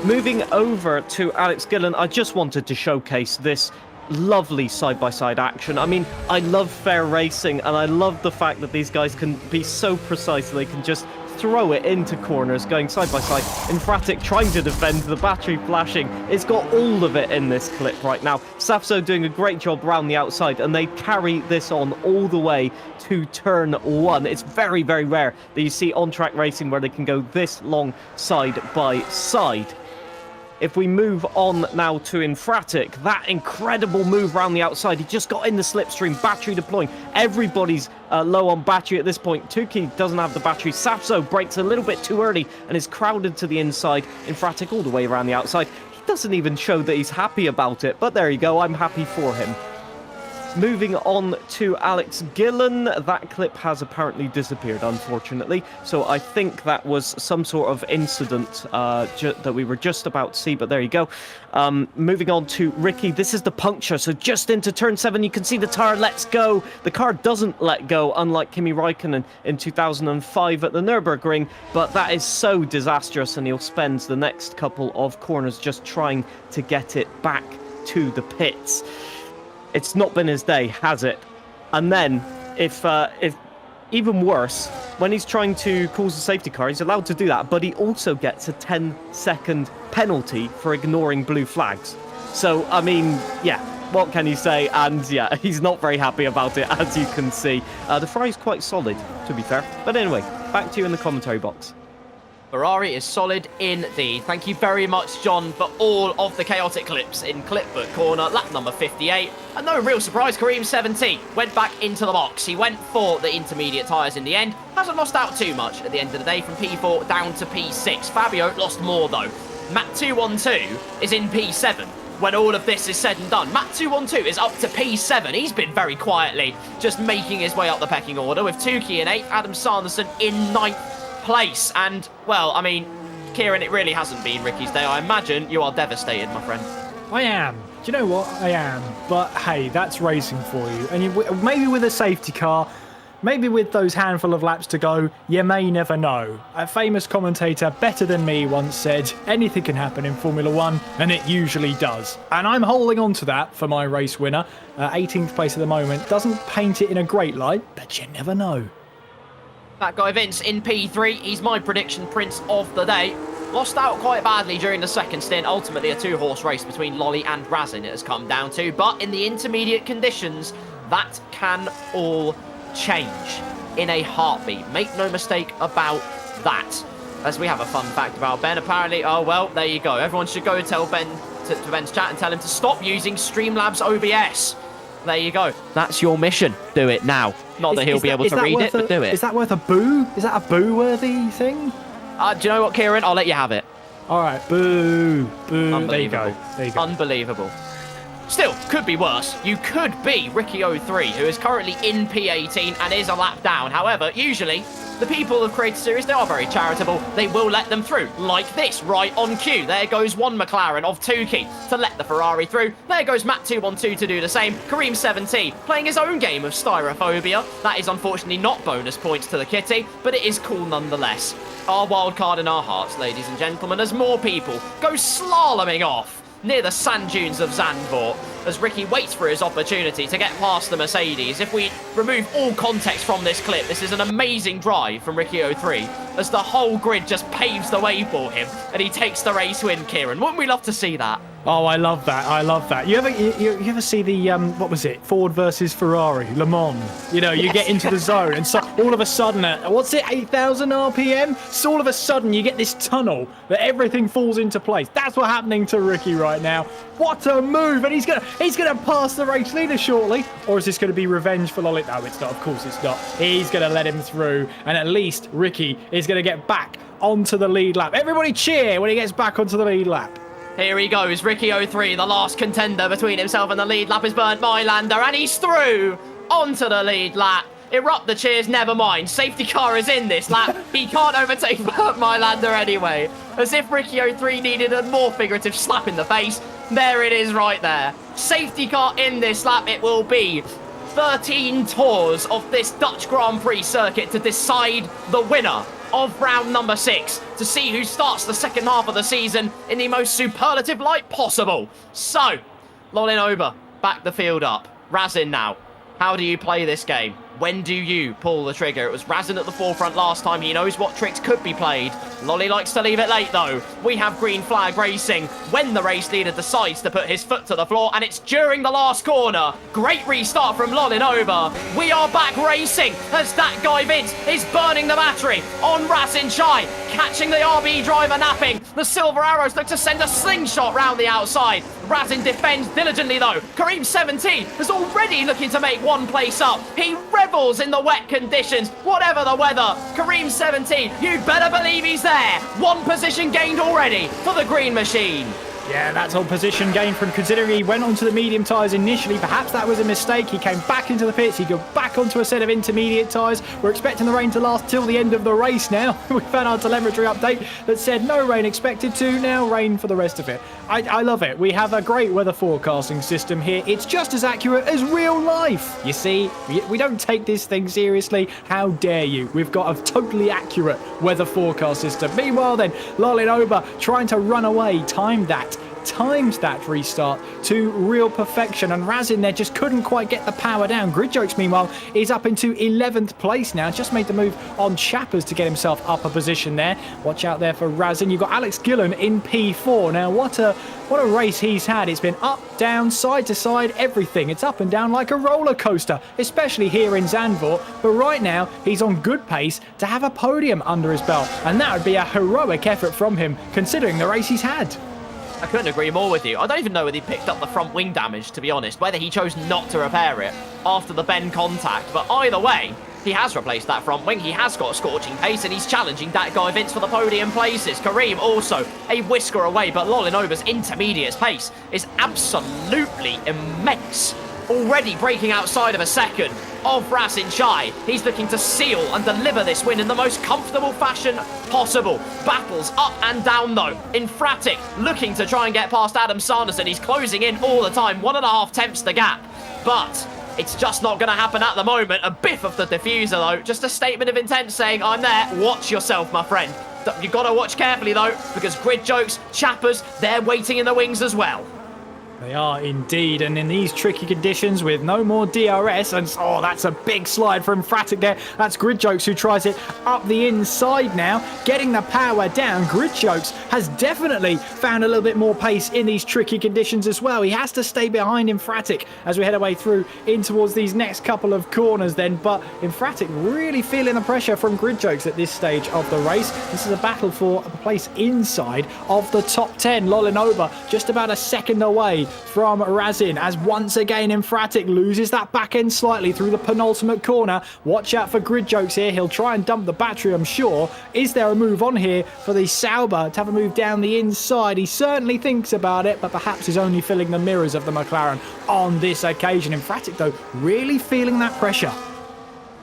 Moving over to Alex Gillen, I just wanted to showcase this lovely side-by-side action. I mean, I love fair racing, and I love the fact that these guys can be so precise. They can just throw it into corners, going side-by-side. Infratic trying to defend, the battery flashing. It's got all of it in this clip right now. Safso doing a great job around the outside, and they carry this on all the way to turn 1. It's very, very rare that you see on-track racing where they can go this long side-by-side. If we move on now to Infratic, that incredible move around the outside. He just got in the slipstream, battery deploying. Everybody's low on battery at this point. Tuki doesn't have the battery. Safso breaks a little bit too early and is crowded to the inside. Infratic all the way around the outside. He doesn't even show that he's happy about it, but there you go. I'm happy for him. Moving on to Alex Gillen, that clip has apparently disappeared, unfortunately. So I think that was some sort of incident that we were just about to see, but there you go. Moving on to Ricky, this is the puncture. So just into turn 7, you can see the tyre lets go. The car doesn't let go, unlike Kimi Räikkönen in 2005 at the Nürburgring, but that is so disastrous, and he'll spend the next couple of corners just trying to get it back to the pits. It's not been his day, has it? And then, if even worse, when he's trying to cause a safety car, he's allowed to do that, but he also gets a 10-second penalty for ignoring blue flags. So, I mean, yeah, what can you say? And yeah, he's not very happy about it, as you can see. The fry's quite solid, to be fair. But anyway, back to you in the commentary box. Ferrari is solid indeed. Thank you very much, John, for all of the chaotic clips in Clipbook Corner, lap number 58. And no real surprise, Kareem 17 went back into the box. He went for the intermediate tyres in the end. Hasn't lost out too much at the end of the day from P4 down to P6. Fabio lost more, though. Matt 212 is in P7. When all of this is said and done, Matt 212 is up to P7. He's been very quietly just making his way up the pecking order with Tukey in 8th, Adam Sanderson in 9th place. And, well, I mean, Kieran, it really hasn't been Ricky's day. I imagine you are devastated, my friend. I am. Do you know what? I am. But hey, that's racing for you. And maybe with a safety car, maybe with those handful of laps to go, you may never know. A famous commentator better than me once said, anything can happen in Formula 1, and it usually does. And I'm holding on to that for my race winner. 18th place at the moment. Doesn't paint it in a great light, but you never know. That guy Vince in P3, he's my prediction prince of the day. Lost out quite badly during the second stint. Ultimately a two-horse race between Lolly and Razin it has come down to. But in the intermediate conditions, that can all change in a heartbeat. Make no mistake about that. As we have a fun fact about Ben, apparently, oh well, there you go. Everyone should go and tell Ben to Ben's chat and tell him to stop using Streamlabs OBS. There you go. That's your mission. Do it now. Not that he'll be able to read it, but do it. Is that worth a boo? Is that a boo-worthy thing? Do you know what, Kieran? I'll let you have it. All right, boo, boo. There you go. There you go. Unbelievable. Still, could be worse. You could be Ricky 03, who is currently in P18 and is a lap down. However, usually, the people of Creator Series, they are very charitable. They will let them through, like this, right on cue. There goes one McLaren of Tukey to let the Ferrari through. There goes Matt 212 to do the same. Kareem 17 playing his own game of styrophobia. That is unfortunately not bonus points to the kitty, but it is cool nonetheless. Our wild card in our hearts, ladies and gentlemen, as more people go slaloming off near the sand dunes of Zandvoort as Ricky waits for his opportunity to get past the Mercedes. If we remove all context from this clip, this is an amazing drive from Ricky 03 as the whole grid just paves the way for him and he takes the race win, Kieran. Wouldn't we love to see that? Oh, I love that. I love that. You ever see the, what was it? Ford versus Ferrari, Le Mans. You know, you get into the zone and so all of a sudden, what's it, 8,000 RPM? So all of a sudden you get this tunnel that everything falls into place. That's what's happening to Ricky right now. What a move. And he's gonna pass the race leader shortly. Or is this going to be revenge for Lolly? No, it's not. Of course it's not. He's going to let him through. And at least Ricky is going to get back onto the lead lap. Everybody cheer when he gets back onto the lead lap. Here he goes, Ricky 03, the last contender between himself and the lead lap is Bernd Mailander, and he's through onto the lead lap. Erupt the cheers, never mind. Safety car is in this lap. He can't overtake Bernd Mailander anyway. As if Ricky 03 needed a more figurative slap in the face. There it is right there. Safety car in this lap. It will be 13 tours of this Dutch Grand Prix circuit to decide the winner of round number 6 to see who starts the second half of the season in the most superlative light possible. So, Lolin Ober, back the field up. Razin now. How do you play this game? When do you pull the trigger? It was Razin at the forefront last time. He knows what tricks could be played. Lolly likes to leave it late, though. We have green flag racing when the race leader decides to put his foot to the floor, and it's during the last corner. Great restart from Lolin Ober. We are back racing as that guy Vince is burning the battery on Razin Chai, catching the RB driver napping. The Silver Arrows look to send a slingshot round the outside. Razin defends diligently, though. Kareem 17 is already looking to make one place up. He revels in the wet conditions, whatever the weather. Kareem 17, you better believe he's there. One position gained already for the green machine. Yeah, that's on position gain from considering he went onto the medium tyres initially. Perhaps that was a mistake. He came back into the pits. He got back onto a set of intermediate tyres. We're expecting the rain to last till the end of the race now. We've had our telemetry update that said no rain expected to, now rain for the rest of it. I love it. We have a great weather forecasting system here. It's just as accurate as real life. You see, we don't take this thing seriously. How dare you? We've got a totally accurate weather forecast system. Meanwhile then, Lolin Ober trying to run away, timed that timed that restart to real perfection, and Razin there just couldn't quite get the power down. Gridjokes, meanwhile, is up into 11th place now. Just made the move on Chappers to get himself up a position there. Watch out there for Razin. You've got Alex Gillen in P4. Now, what a race he's had. It's been up, down, side to side, everything. It's up and down like a roller coaster, especially here in Zandvoort. But right now, he's on good pace to have a podium under his belt. And that would be a heroic effort from him, considering the race he's had. I couldn't agree more with you. I don't even know whether he picked up the front wing damage, to be honest, whether he chose not to repair it after the bend contact. But either way, he has replaced that front wing. He has got a scorching pace, and he's challenging that guy Vince for the podium places. Kareem also a whisker away, but Lolinova's intermediate pace is absolutely immense. Already breaking outside of a second of Razin Shai. He's looking to seal and deliver this win in the most comfortable fashion possible. Battles up and down though. Infratic looking to try and get past Adam Sanderson. He's closing in all the time. 1.5 tenths the gap. But it's just not going to happen at the moment. A biff of the diffuser though. Just a statement of intent saying, I'm there. Watch yourself, my friend. You've got to watch carefully though, because Gridjokes, Chappers, they're waiting in the wings as well. They are indeed, and in these tricky conditions with no more DRS, and oh, that's a big slide from Fratic there. That's Gridjokes who tries it up the inside now, getting the power down. Gridjokes has definitely found a little bit more pace in these tricky conditions as well. He has to stay behind Infratic as we head our way through in towards these next couple of corners then, but Infratic really feeling the pressure from Gridjokes at this stage of the race. This is a battle for a place inside of the top 10. Lolinova just about a second away from Razin, as once again Infratic loses that back end slightly through the penultimate corner. Watch out for Gridjokes here. He'll try and dump the battery, I'm sure. Is there a move on here for the Sauber to have a move down the inside? He certainly thinks about it, but perhaps is only filling the mirrors of the McLaren on this occasion. Infratic, though, really feeling that pressure.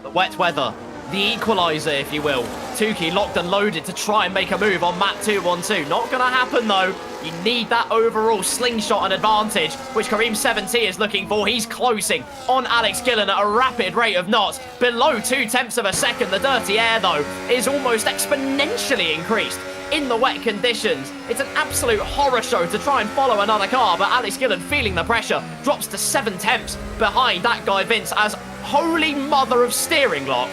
The wet weather, the equaliser, if you will. Tukey locked and loaded to try and make a move on Matt 212. Not going to happen, though. You need that overall slingshot and advantage, which Kareem 70 is looking for. He's closing on Alex Gillen at a rapid rate of knots. Below 2 tenths of a second. The dirty air, though, is almost exponentially increased in the wet conditions. It's an absolute horror show to try and follow another car, but Alex Gillen, feeling the pressure, drops to 7 tenths behind that guy Vince as holy mother of steering lock.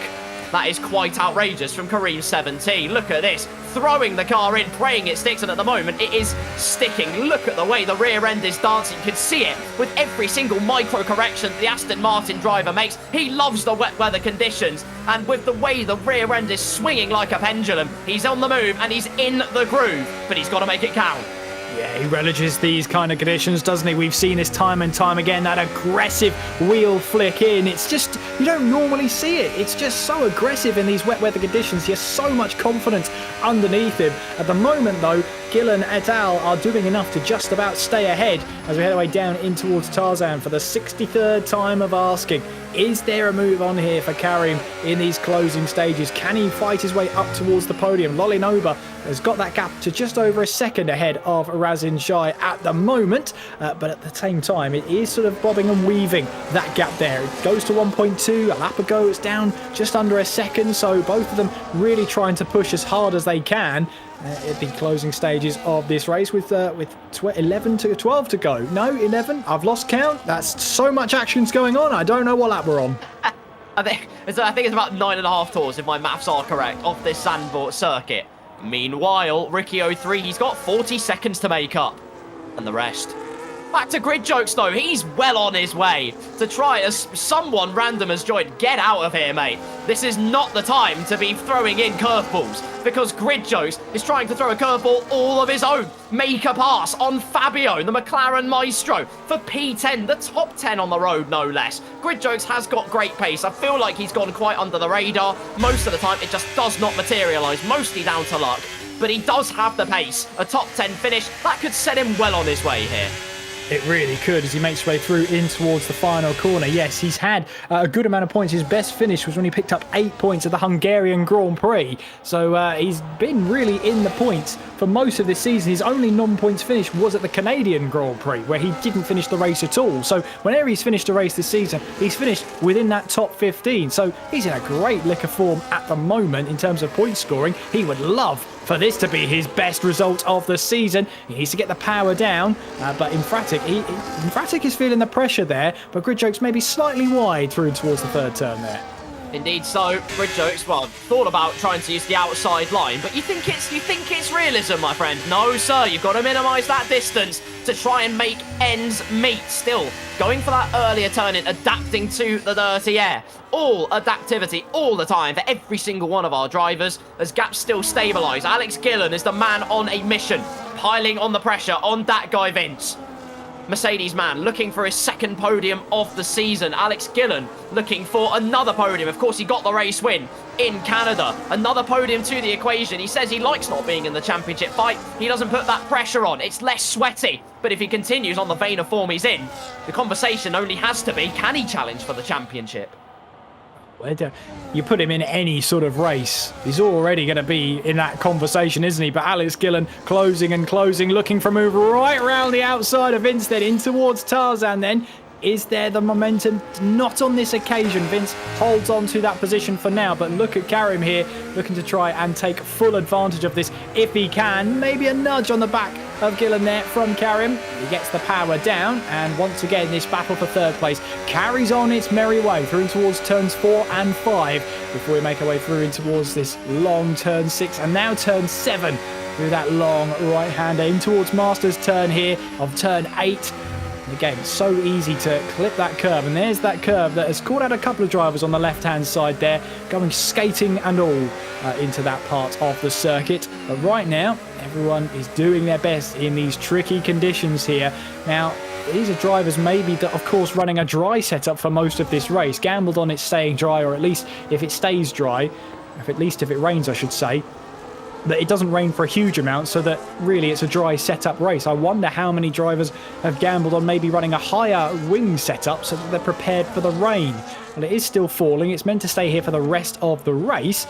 That is quite outrageous from Kareem 17. Look at this. Throwing the car in, praying it sticks, and at the moment it is sticking. Look at the way the rear end is dancing. You can see it with every single micro correction the Aston Martin driver makes. He loves the wet weather conditions, and with the way the rear end is swinging like a pendulum, he's on the move and he's in the groove, but he's got to make it count. Yeah, he relishes these kind of conditions, doesn't he? We've seen this time and time again, that aggressive wheel flick in. It's just, you don't normally see it. It's just so aggressive in these wet weather conditions. He has so much confidence underneath him. At the moment, though, Gillen et al. Are doing enough to just about stay ahead as we head our way down in towards Tarzan for the 63rd time of asking. Is there a move on here for Karim in these closing stages? Can he fight his way up towards the podium? Lolinova has got that gap to just over a second ahead of Razin Shai at the moment, but at the same time, it is sort of bobbing and weaving that gap there. It goes to 1.2, a lap ago it's down just under a second, so both of them really trying to push as hard as they can at the closing stages of this race with 11 to 12 to go. No, 11. I've lost count. That's so much action's going on. I don't know what lap we're on. I think it's about 9.5 tours, if my maths are correct, of this Zandvoort circuit. Meanwhile, Ricky 03, he's got 40 seconds to make up. And the rest. Back to Gridjokes, though. He's well on his way to try, as someone random has joined. Get out of here, mate. This is not the time to be throwing in curveballs, because Gridjokes is trying to throw a curveball all of his own. Make a pass on Fabio, the McLaren Maestro, for P10, the top 10 on the road, no less. Gridjokes has got great pace. I feel like he's gone quite under the radar. Most of the time, it just does not materialise, mostly down to luck. But he does have the pace. A top 10 finish, that could set him well on his way here. It really could as he makes his way through in towards the final corner. Yes, he's had a good amount of points. His best finish was when he picked up 8 points at the Hungarian Grand Prix. So he's been really in the points for most of this season. His only non-points finish was at the Canadian Grand Prix, where he didn't finish the race at all. So whenever he's finished a race this season, he's finished within that top 15. So he's in a great lick of form at the moment in terms of point scoring. He would love for this to be his best result of the season. He needs to get the power down, but Infratic is feeling the pressure there, but Grid Jokes maybe slightly wide through towards the third turn there. Indeed so. Grid Jokes, well, thought about trying to use the outside line, but you think it's realism, my friend? No, sir. You've got to minimise that distance to try and make ends meet. Still, going for that earlier turn in, adapting to the dirty air. All adaptivity, all the time, for every single one of our drivers, as gaps still stabilise. Alex Gillen is the man on a mission, piling on the pressure on that guy Vince. Mercedes man looking for his second podium of the season. Alex Gillen looking for another podium. Of course, he got the race win in Canada. Another podium to the equation. He says he likes not being in the championship fight. He doesn't put that pressure on. It's less sweaty. But if he continues on the vein of form he's in, the conversation only has to be, can he challenge for the championship? You put him in any sort of race, he's already going to be in that conversation, isn't he? But Alex Gillen closing and closing, looking for a move right around the outside of Vince, then in towards Tarzan then. Is there the momentum? Not on this occasion. Vince holds on to that position for now, but look at Karim here, looking to try and take full advantage of this if he can. Maybe a nudge on the back of Gillen there from Karim. He gets the power down, and once again, this battle for third place carries on its merry way through towards turns 4 and 5 before we make our way through in towards this long turn 6 and now turn 7 through that long right-hander in towards Masters turn here of turn 8. Again, it's so easy to clip that curve, and there's that curve that has caught out a couple of drivers on the left-hand side there, going skating and all into that part of the circuit. But right now, everyone is doing their best in these tricky conditions here. Now, these are drivers maybe that, of course, running a dry setup for most of this race, gambled on it staying dry, or at least if it stays dry, at least if it rains, I should say, that it doesn't rain for a huge amount, so that really it's a dry setup race. I wonder how many drivers have gambled on maybe running a higher wing setup so that they're prepared for the rain. Well, it is still falling. It's meant to stay here for the rest of the race.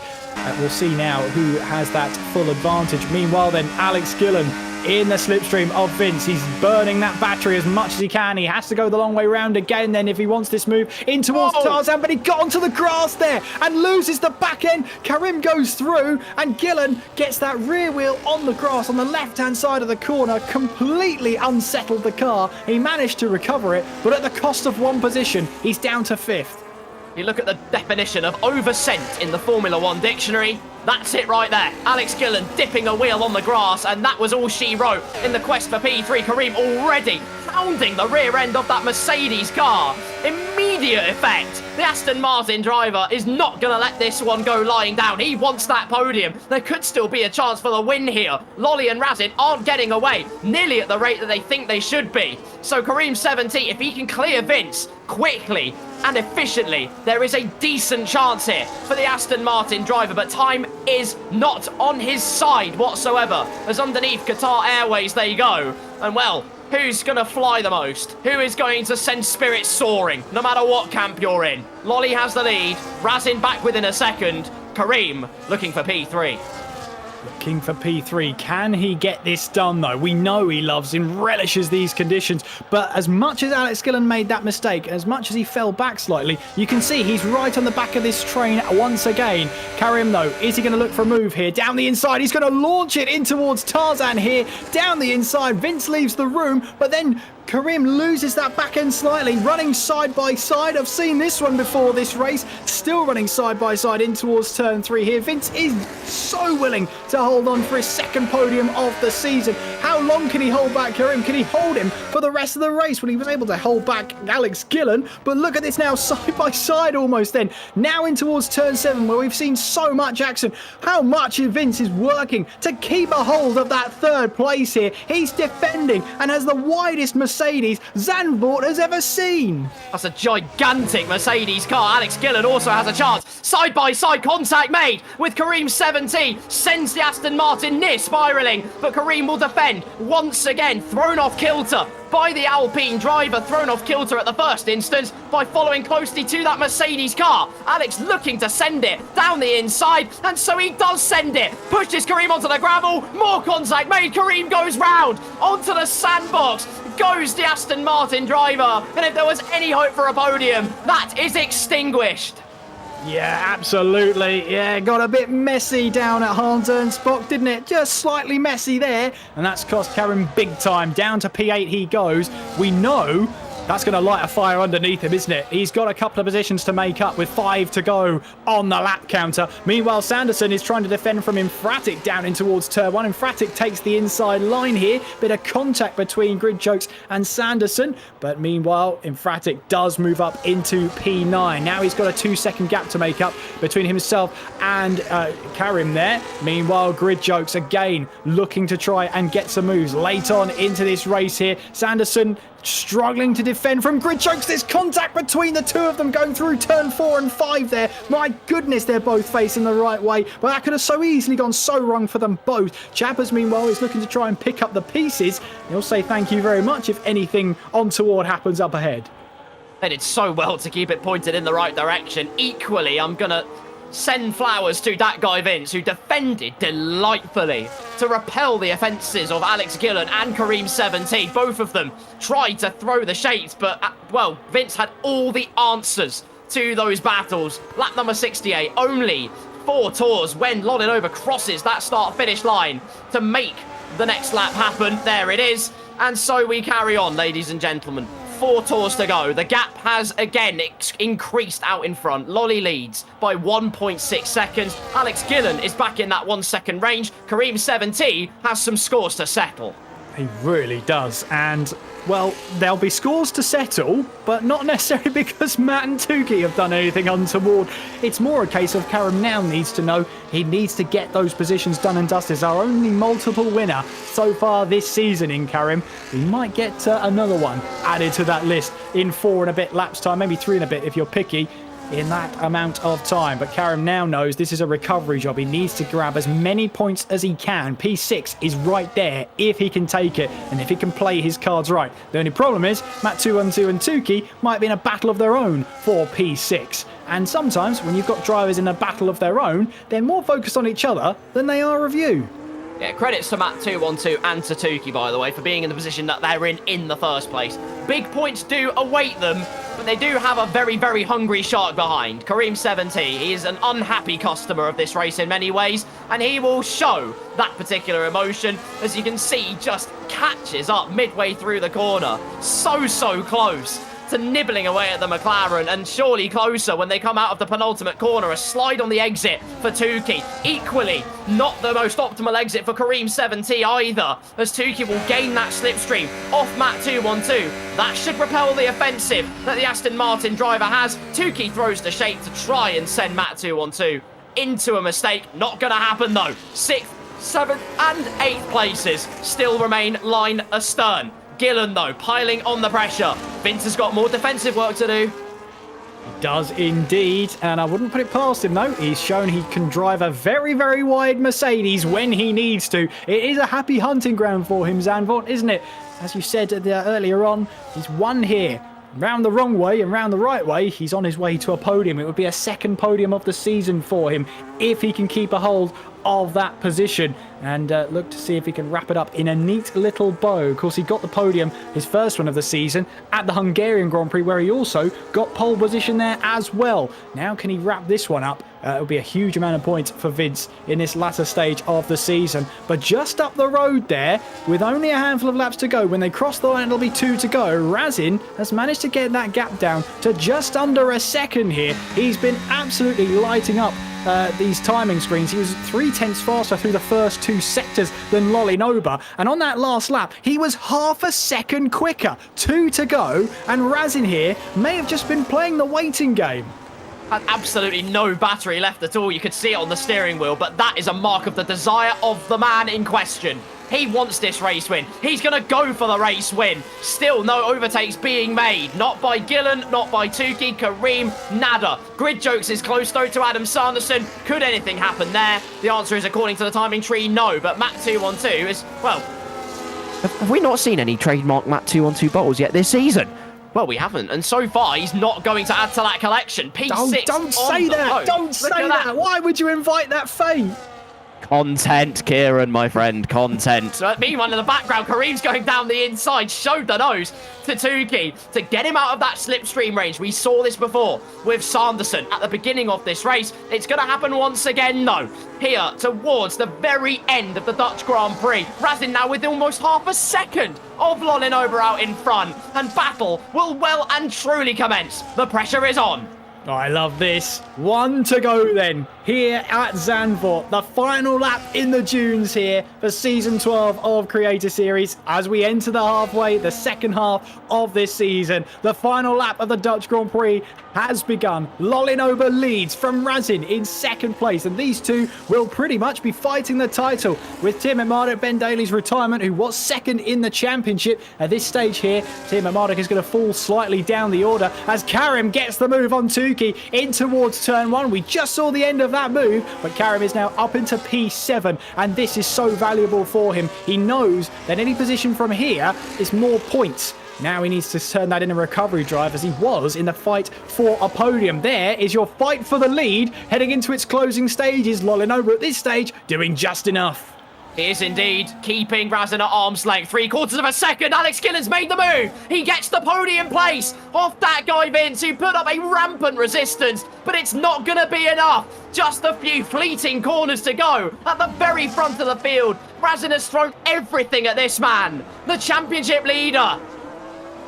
We'll see now who has that full advantage. Meanwhile then, Alex Gillen in the slipstream of Vince. He's burning that battery as much as he can. He has to go the long way round again then if he wants this move in towards Tarzan, but he got onto the grass there and loses the back end. Karim goes through and Gillen gets that rear wheel on the grass on the left-hand side of the corner, completely unsettled the car. He managed to recover it, but at the cost of one position, he's down to 5th. You look at the definition of oversent in the Formula 1 dictionary. That's it right there. Alex Gillen dipping a wheel on the grass, and that was all she wrote in the quest for P3. Karim already pounding the rear end of that Mercedes car. Immediate effect. The Aston Martin driver is not going to let this one go lying down. He wants that podium. There could still be a chance for the win here. Lolly and Razin aren't getting away nearly at the rate that they think they should be. So Karim 17, if he can clear Vince quickly and efficiently, there is a decent chance here for the Aston Martin driver, but time is not on his side whatsoever, as underneath Qatar Airways they go. And well, who's going to fly the most? Who is going to send spirits soaring, no matter what camp you're in? Lolly has the lead, Razin back within a second, Karim looking for P3. Looking for P3. Can he get this done, though? We know he loves and relishes these conditions, but as much as Alex Gillen made that mistake, as much as he fell back slightly, you can see he's right on the back of this train once again. Karim, though, is he going to look for a move here? Down the inside, he's going to launch it in towards Tarzan here. Down the inside, Vince leaves the room, but then Karim loses that back end slightly, running side by side. I've seen this one before this race. Still running side by side in towards turn 3 here. Vince is so willing to hold on for his second podium of the season. How long can he hold back Karim? Can he hold him for the rest of the race? Well, he was able to hold back Alex Gillen, but look at this now, side by side almost then. Now in towards turn 7, where we've seen so much action. How much Vince is working to keep a hold of that third place here. He's defending and has the widest Mercedes Zandvoort has ever seen. That's a gigantic Mercedes car. Alex Gillen also has a chance. Side-by-side contact made with Karim 17. Sends the Aston Martin near spiralling, but Karim will defend. Once again, thrown off kilter by the Alpine driver, thrown off kilter at the first instance by following closely to that Mercedes car. Alex looking to send it down the inside, and so he does send it. Pushes Karim onto the gravel, more contact made. Karim goes round onto the sandbox. Goes the Aston Martin driver, and if there was any hope for a podium, that is extinguished. Yeah, absolutely. Yeah, got a bit messy down at Hans-Ernst-Bock, didn't it? Just slightly messy there. And that's cost Karim big time. Down to P8 he goes. We know that's going to light a fire underneath him, isn't it? He's got a couple of positions to make up with 5 to go on the lap counter. Meanwhile, Sanderson is trying to defend from Infratic down in towards turn 1. Infratic takes the inside line here. Bit of contact between Grid Jokes and Sanderson. But meanwhile, Infratic does move up into P9. Now he's got a 2-second gap to make up between himself and Karim there. Meanwhile, Grid Jokes again looking to try and get some moves late on into this race here. Sanderson struggling to defend from Grid Jokes. There's contact between the two of them going through turn 4 and 5 there. My goodness, they're both facing the right way, but that could have so easily gone so wrong for them both. Chappers, meanwhile, is looking to try and pick up the pieces. He'll say thank you very much if anything untoward happens up ahead. They did so well to keep it pointed in the right direction. Equally, I'm going to send flowers to that guy Vince, who defended delightfully to repel the offences of Alex Gillen and Kareem 17. Both of them tried to throw the shades, but, well, Vince had all the answers to those battles. Lap number 68, only 4 tours when Lolinova crosses that start-finish line to make the next lap happen. There it is. And so we carry on, ladies and gentlemen. 4 tours to go. The gap has again increased out in front. Lolly leads by 1.6 seconds. Alex Gillen is back in that 1 second range. Kareem 17 has some scores to settle. He really does. And, well, there'll be scores to settle, but not necessarily because Matt and Tukey have done anything untoward. It's more a case of Karim now needs to know he needs to get those positions done and dusted. He's our only multiple winner so far this season in Karim. We might get another one added to that list in 4 and a bit laps time, maybe 3 and a bit if you're picky, in that amount of time. But Karim now knows this is a recovery job. He needs to grab as many points as he can. P6 is right there if he can take it and if he can play his cards right. The only problem is Matt 212 and Tukey might be in a battle of their own for P6. And sometimes when you've got drivers in a battle of their own, they're more focused on each other than they are of you. Yeah, credits to Matt 212 and to Tukey, by the way, for being in the position that they're in the first place. Big points do await them, but they do have a very, very hungry shark behind. Kareem 70, he is an unhappy customer of this race in many ways, and he will show that particular emotion. As you can see, he just catches up midway through the corner. So close to nibbling away at the McLaren, and surely closer when they come out of the penultimate corner. A slide on the exit for Tukey. Equally, not the most optimal exit for Kareem 70 either, as Tukey will gain that slipstream off Matt 212. That should repel the offensive that the Aston Martin driver has. Tukey throws the shape to try and send Matt 212 into a mistake. Not going to happen though. 6th, 7th and 8th places still remain line astern. Gillen, though, piling on the pressure. Vince has got more defensive work to do. He does indeed, and I wouldn't put it past him, though. He's shown he can drive a very, very wide Mercedes when he needs to. It is a happy hunting ground for him, Zandvoort, isn't it? As you said earlier on, he's won here. Round the wrong way and round the right way, he's on his way to a podium. It would be a second podium of the season for him if he can keep a hold of that position and look to see if he can wrap it up in a neat little bow. Of course, he got the podium, his first one of the season, at the Hungarian Grand Prix, where he also got pole position there as well. Now, can he wrap this one up? It'll be a huge amount of points for Vince in this latter stage of the season. But just up the road there, with only a handful of laps to go, when they cross the line, it'll be 2 to go. Razin has managed to get that gap down to just under a second here. He's been absolutely lighting up these timing screens. He was 0.3 faster through the first 2 sectors than Lolinova, and on that last lap he was half a second quicker. 2 to go, and Razin here may have just been playing the waiting game. Had absolutely no battery left at all. You could see it on the steering wheel, but that is a mark of the desire of the man in question. He wants this race win. He's going to go for the race win. Still no overtakes being made. Not by Gillen, not by Tukey, Kareem, nada. Grid Jokes is close though to Adam Sanderson. Could anything happen there? The answer is, according to the timing tree, no. But Matt 212 is, well, have we not seen any trademark Matt 212 bottles yet this season? Well, we haven't, and so far he's not going to add to that collection. P6. Don't say that. Don't say that. Why would you invite that fate? Content, Kieran, my friend, content. Meanwhile, in the background, Kareem's going down the inside, showed the nose to Tuki to get him out of that slipstream range. We saw this before with Sanderson at the beginning of this race. It's going to happen once again, though. Here, towards the very end of the Dutch Grand Prix. Razin now with almost half a second of Lolinover out in front. And battle will well and truly commence. The pressure is on. Oh, I love this. 1 to go then, here at Zandvoort. The final lap in the dunes here for Season 12 of Creator Series. As we enter the halfway, the second half of this season, the final lap of the Dutch Grand Prix has begun. Lolinover leads from Razin in second place, and these two will pretty much be fighting the title, with Tim and Marduk Ben Daly's retirement, who was second in the championship. At this stage here, Tim and Marduk is going to fall slightly down the order as Karim gets the move on Tuki in towards turn 1. We just saw the end of that move, but Karim is now up into P7, and this is so valuable for him. He knows that any position from here is more points. Now he needs to turn that in a recovery drive, as he was in the fight for a podium. There is your fight for the lead heading into its closing stages. Lolinover at this stage doing just enough. He is indeed keeping Razin at arm's length. 3/4 of a second. Alex Gillen's made the move. He gets the podium place off that guy Vince, who put up a rampant resistance, but it's not going to be enough. Just a few fleeting corners to go at the very front of the field. Razin has thrown everything at this man, the championship leader.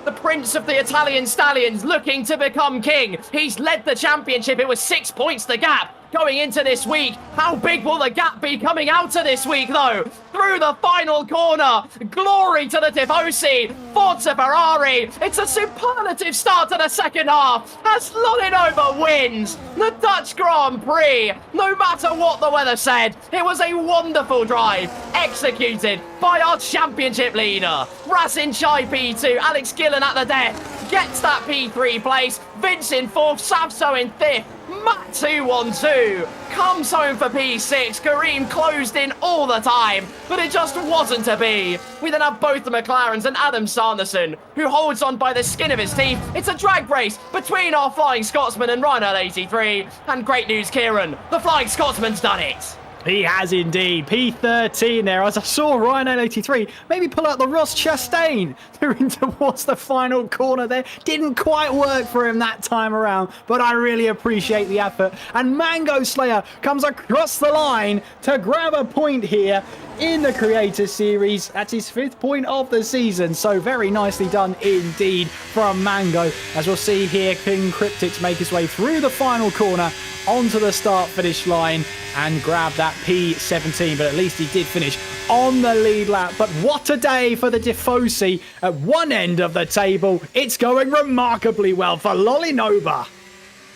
The prince of the Italian stallions, looking to become king. He's led the championship. It was 6 points the gap going into this week. How big will the gap be coming out of this week, though? Through the final corner. Glory to the Tifosi. Forza Ferrari. It's a superlative start to the second half as Lolinover wins the Dutch Grand Prix. No matter what the weather said, it was a wonderful drive executed by our championship leader. Razin Chai P2, Alex Gillen at the death, gets that P3 place. Vince in 4th, Savso in 5th. Matt 212 comes home for P6. Kareem closed in all the time, but it just wasn't to be. We then have both the McLarens and Adam Sanderson, who holds on by the skin of his teeth. It's a drag race between our Flying Scotsman and Rhino 83. And great news, Kieran, the Flying Scotsman's done it. He has indeed. P13 there, as I saw Ryan 83 maybe pull out the Ross Chastain in towards the final corner there. Didn't quite work for him that time around, but I really appreciate the effort. And Mango Slayer comes across the line to grab a point here in the Creator Series. That's his 5th point of the season, so very nicely done indeed from Mango. As we'll see here, King Cryptics make his way through the final corner onto the start-finish line and grab that P17, but at least he did finish on the lead lap. But what a day for the Tifosi at one end of the table. It's going remarkably well for Lolinover.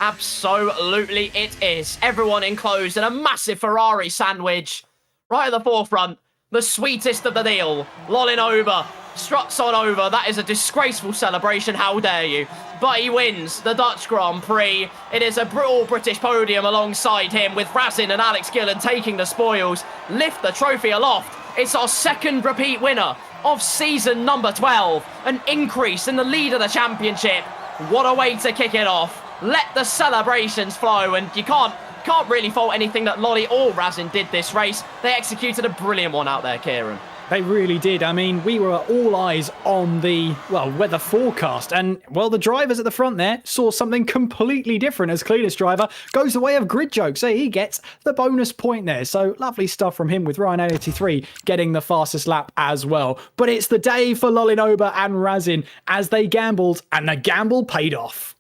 Absolutely it is. Everyone enclosed in a massive Ferrari sandwich. Right at the forefront, the sweetest of the deal. Lolinover struts on over. That is a disgraceful celebration, how dare you. But he wins the Dutch Grand Prix. It is a all British podium alongside him, with Razin and Alex Gillen taking the spoils. Lift the trophy aloft. It's our second repeat winner of season number 12. An increase in the lead of the championship. What a way to kick it off. Let the celebrations flow, and you can't really fault anything that Lolly or Razin did this race. They executed a brilliant one out there, Kieran. They really did. I mean, we were all eyes on the, weather forecast. And, the drivers at the front there saw something completely different as cleanest driver goes the way of grid jokes. So he gets the bonus point there. So lovely stuff from him, with Ryan 83 getting the fastest lap as well. But it's the day for Lolinover and Razin as they gambled, and the gamble paid off.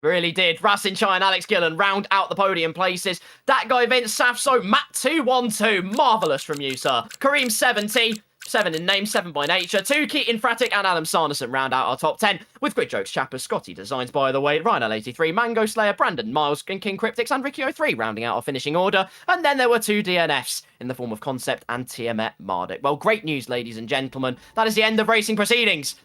Really did. Razin Chai and Alex Gillen round out the podium places. That guy Vince Safso, Matt 212. Marvellous from you, sir. Kareem 70. 7 in name, 7 by nature. Tuki, Infratic, and Adam Sanderson round out our top 10, with Grid Jokes, Chapper, Scotty Designs, by the way, Rhino 83, Mango Slayer, Brandon Miles, and King Cryptics, and Ricky 03 rounding out our finishing order. And then there were 2 DNFs in the form of Concept and Tiamat Marduk. Well, great news, ladies and gentlemen. That is the end of racing proceedings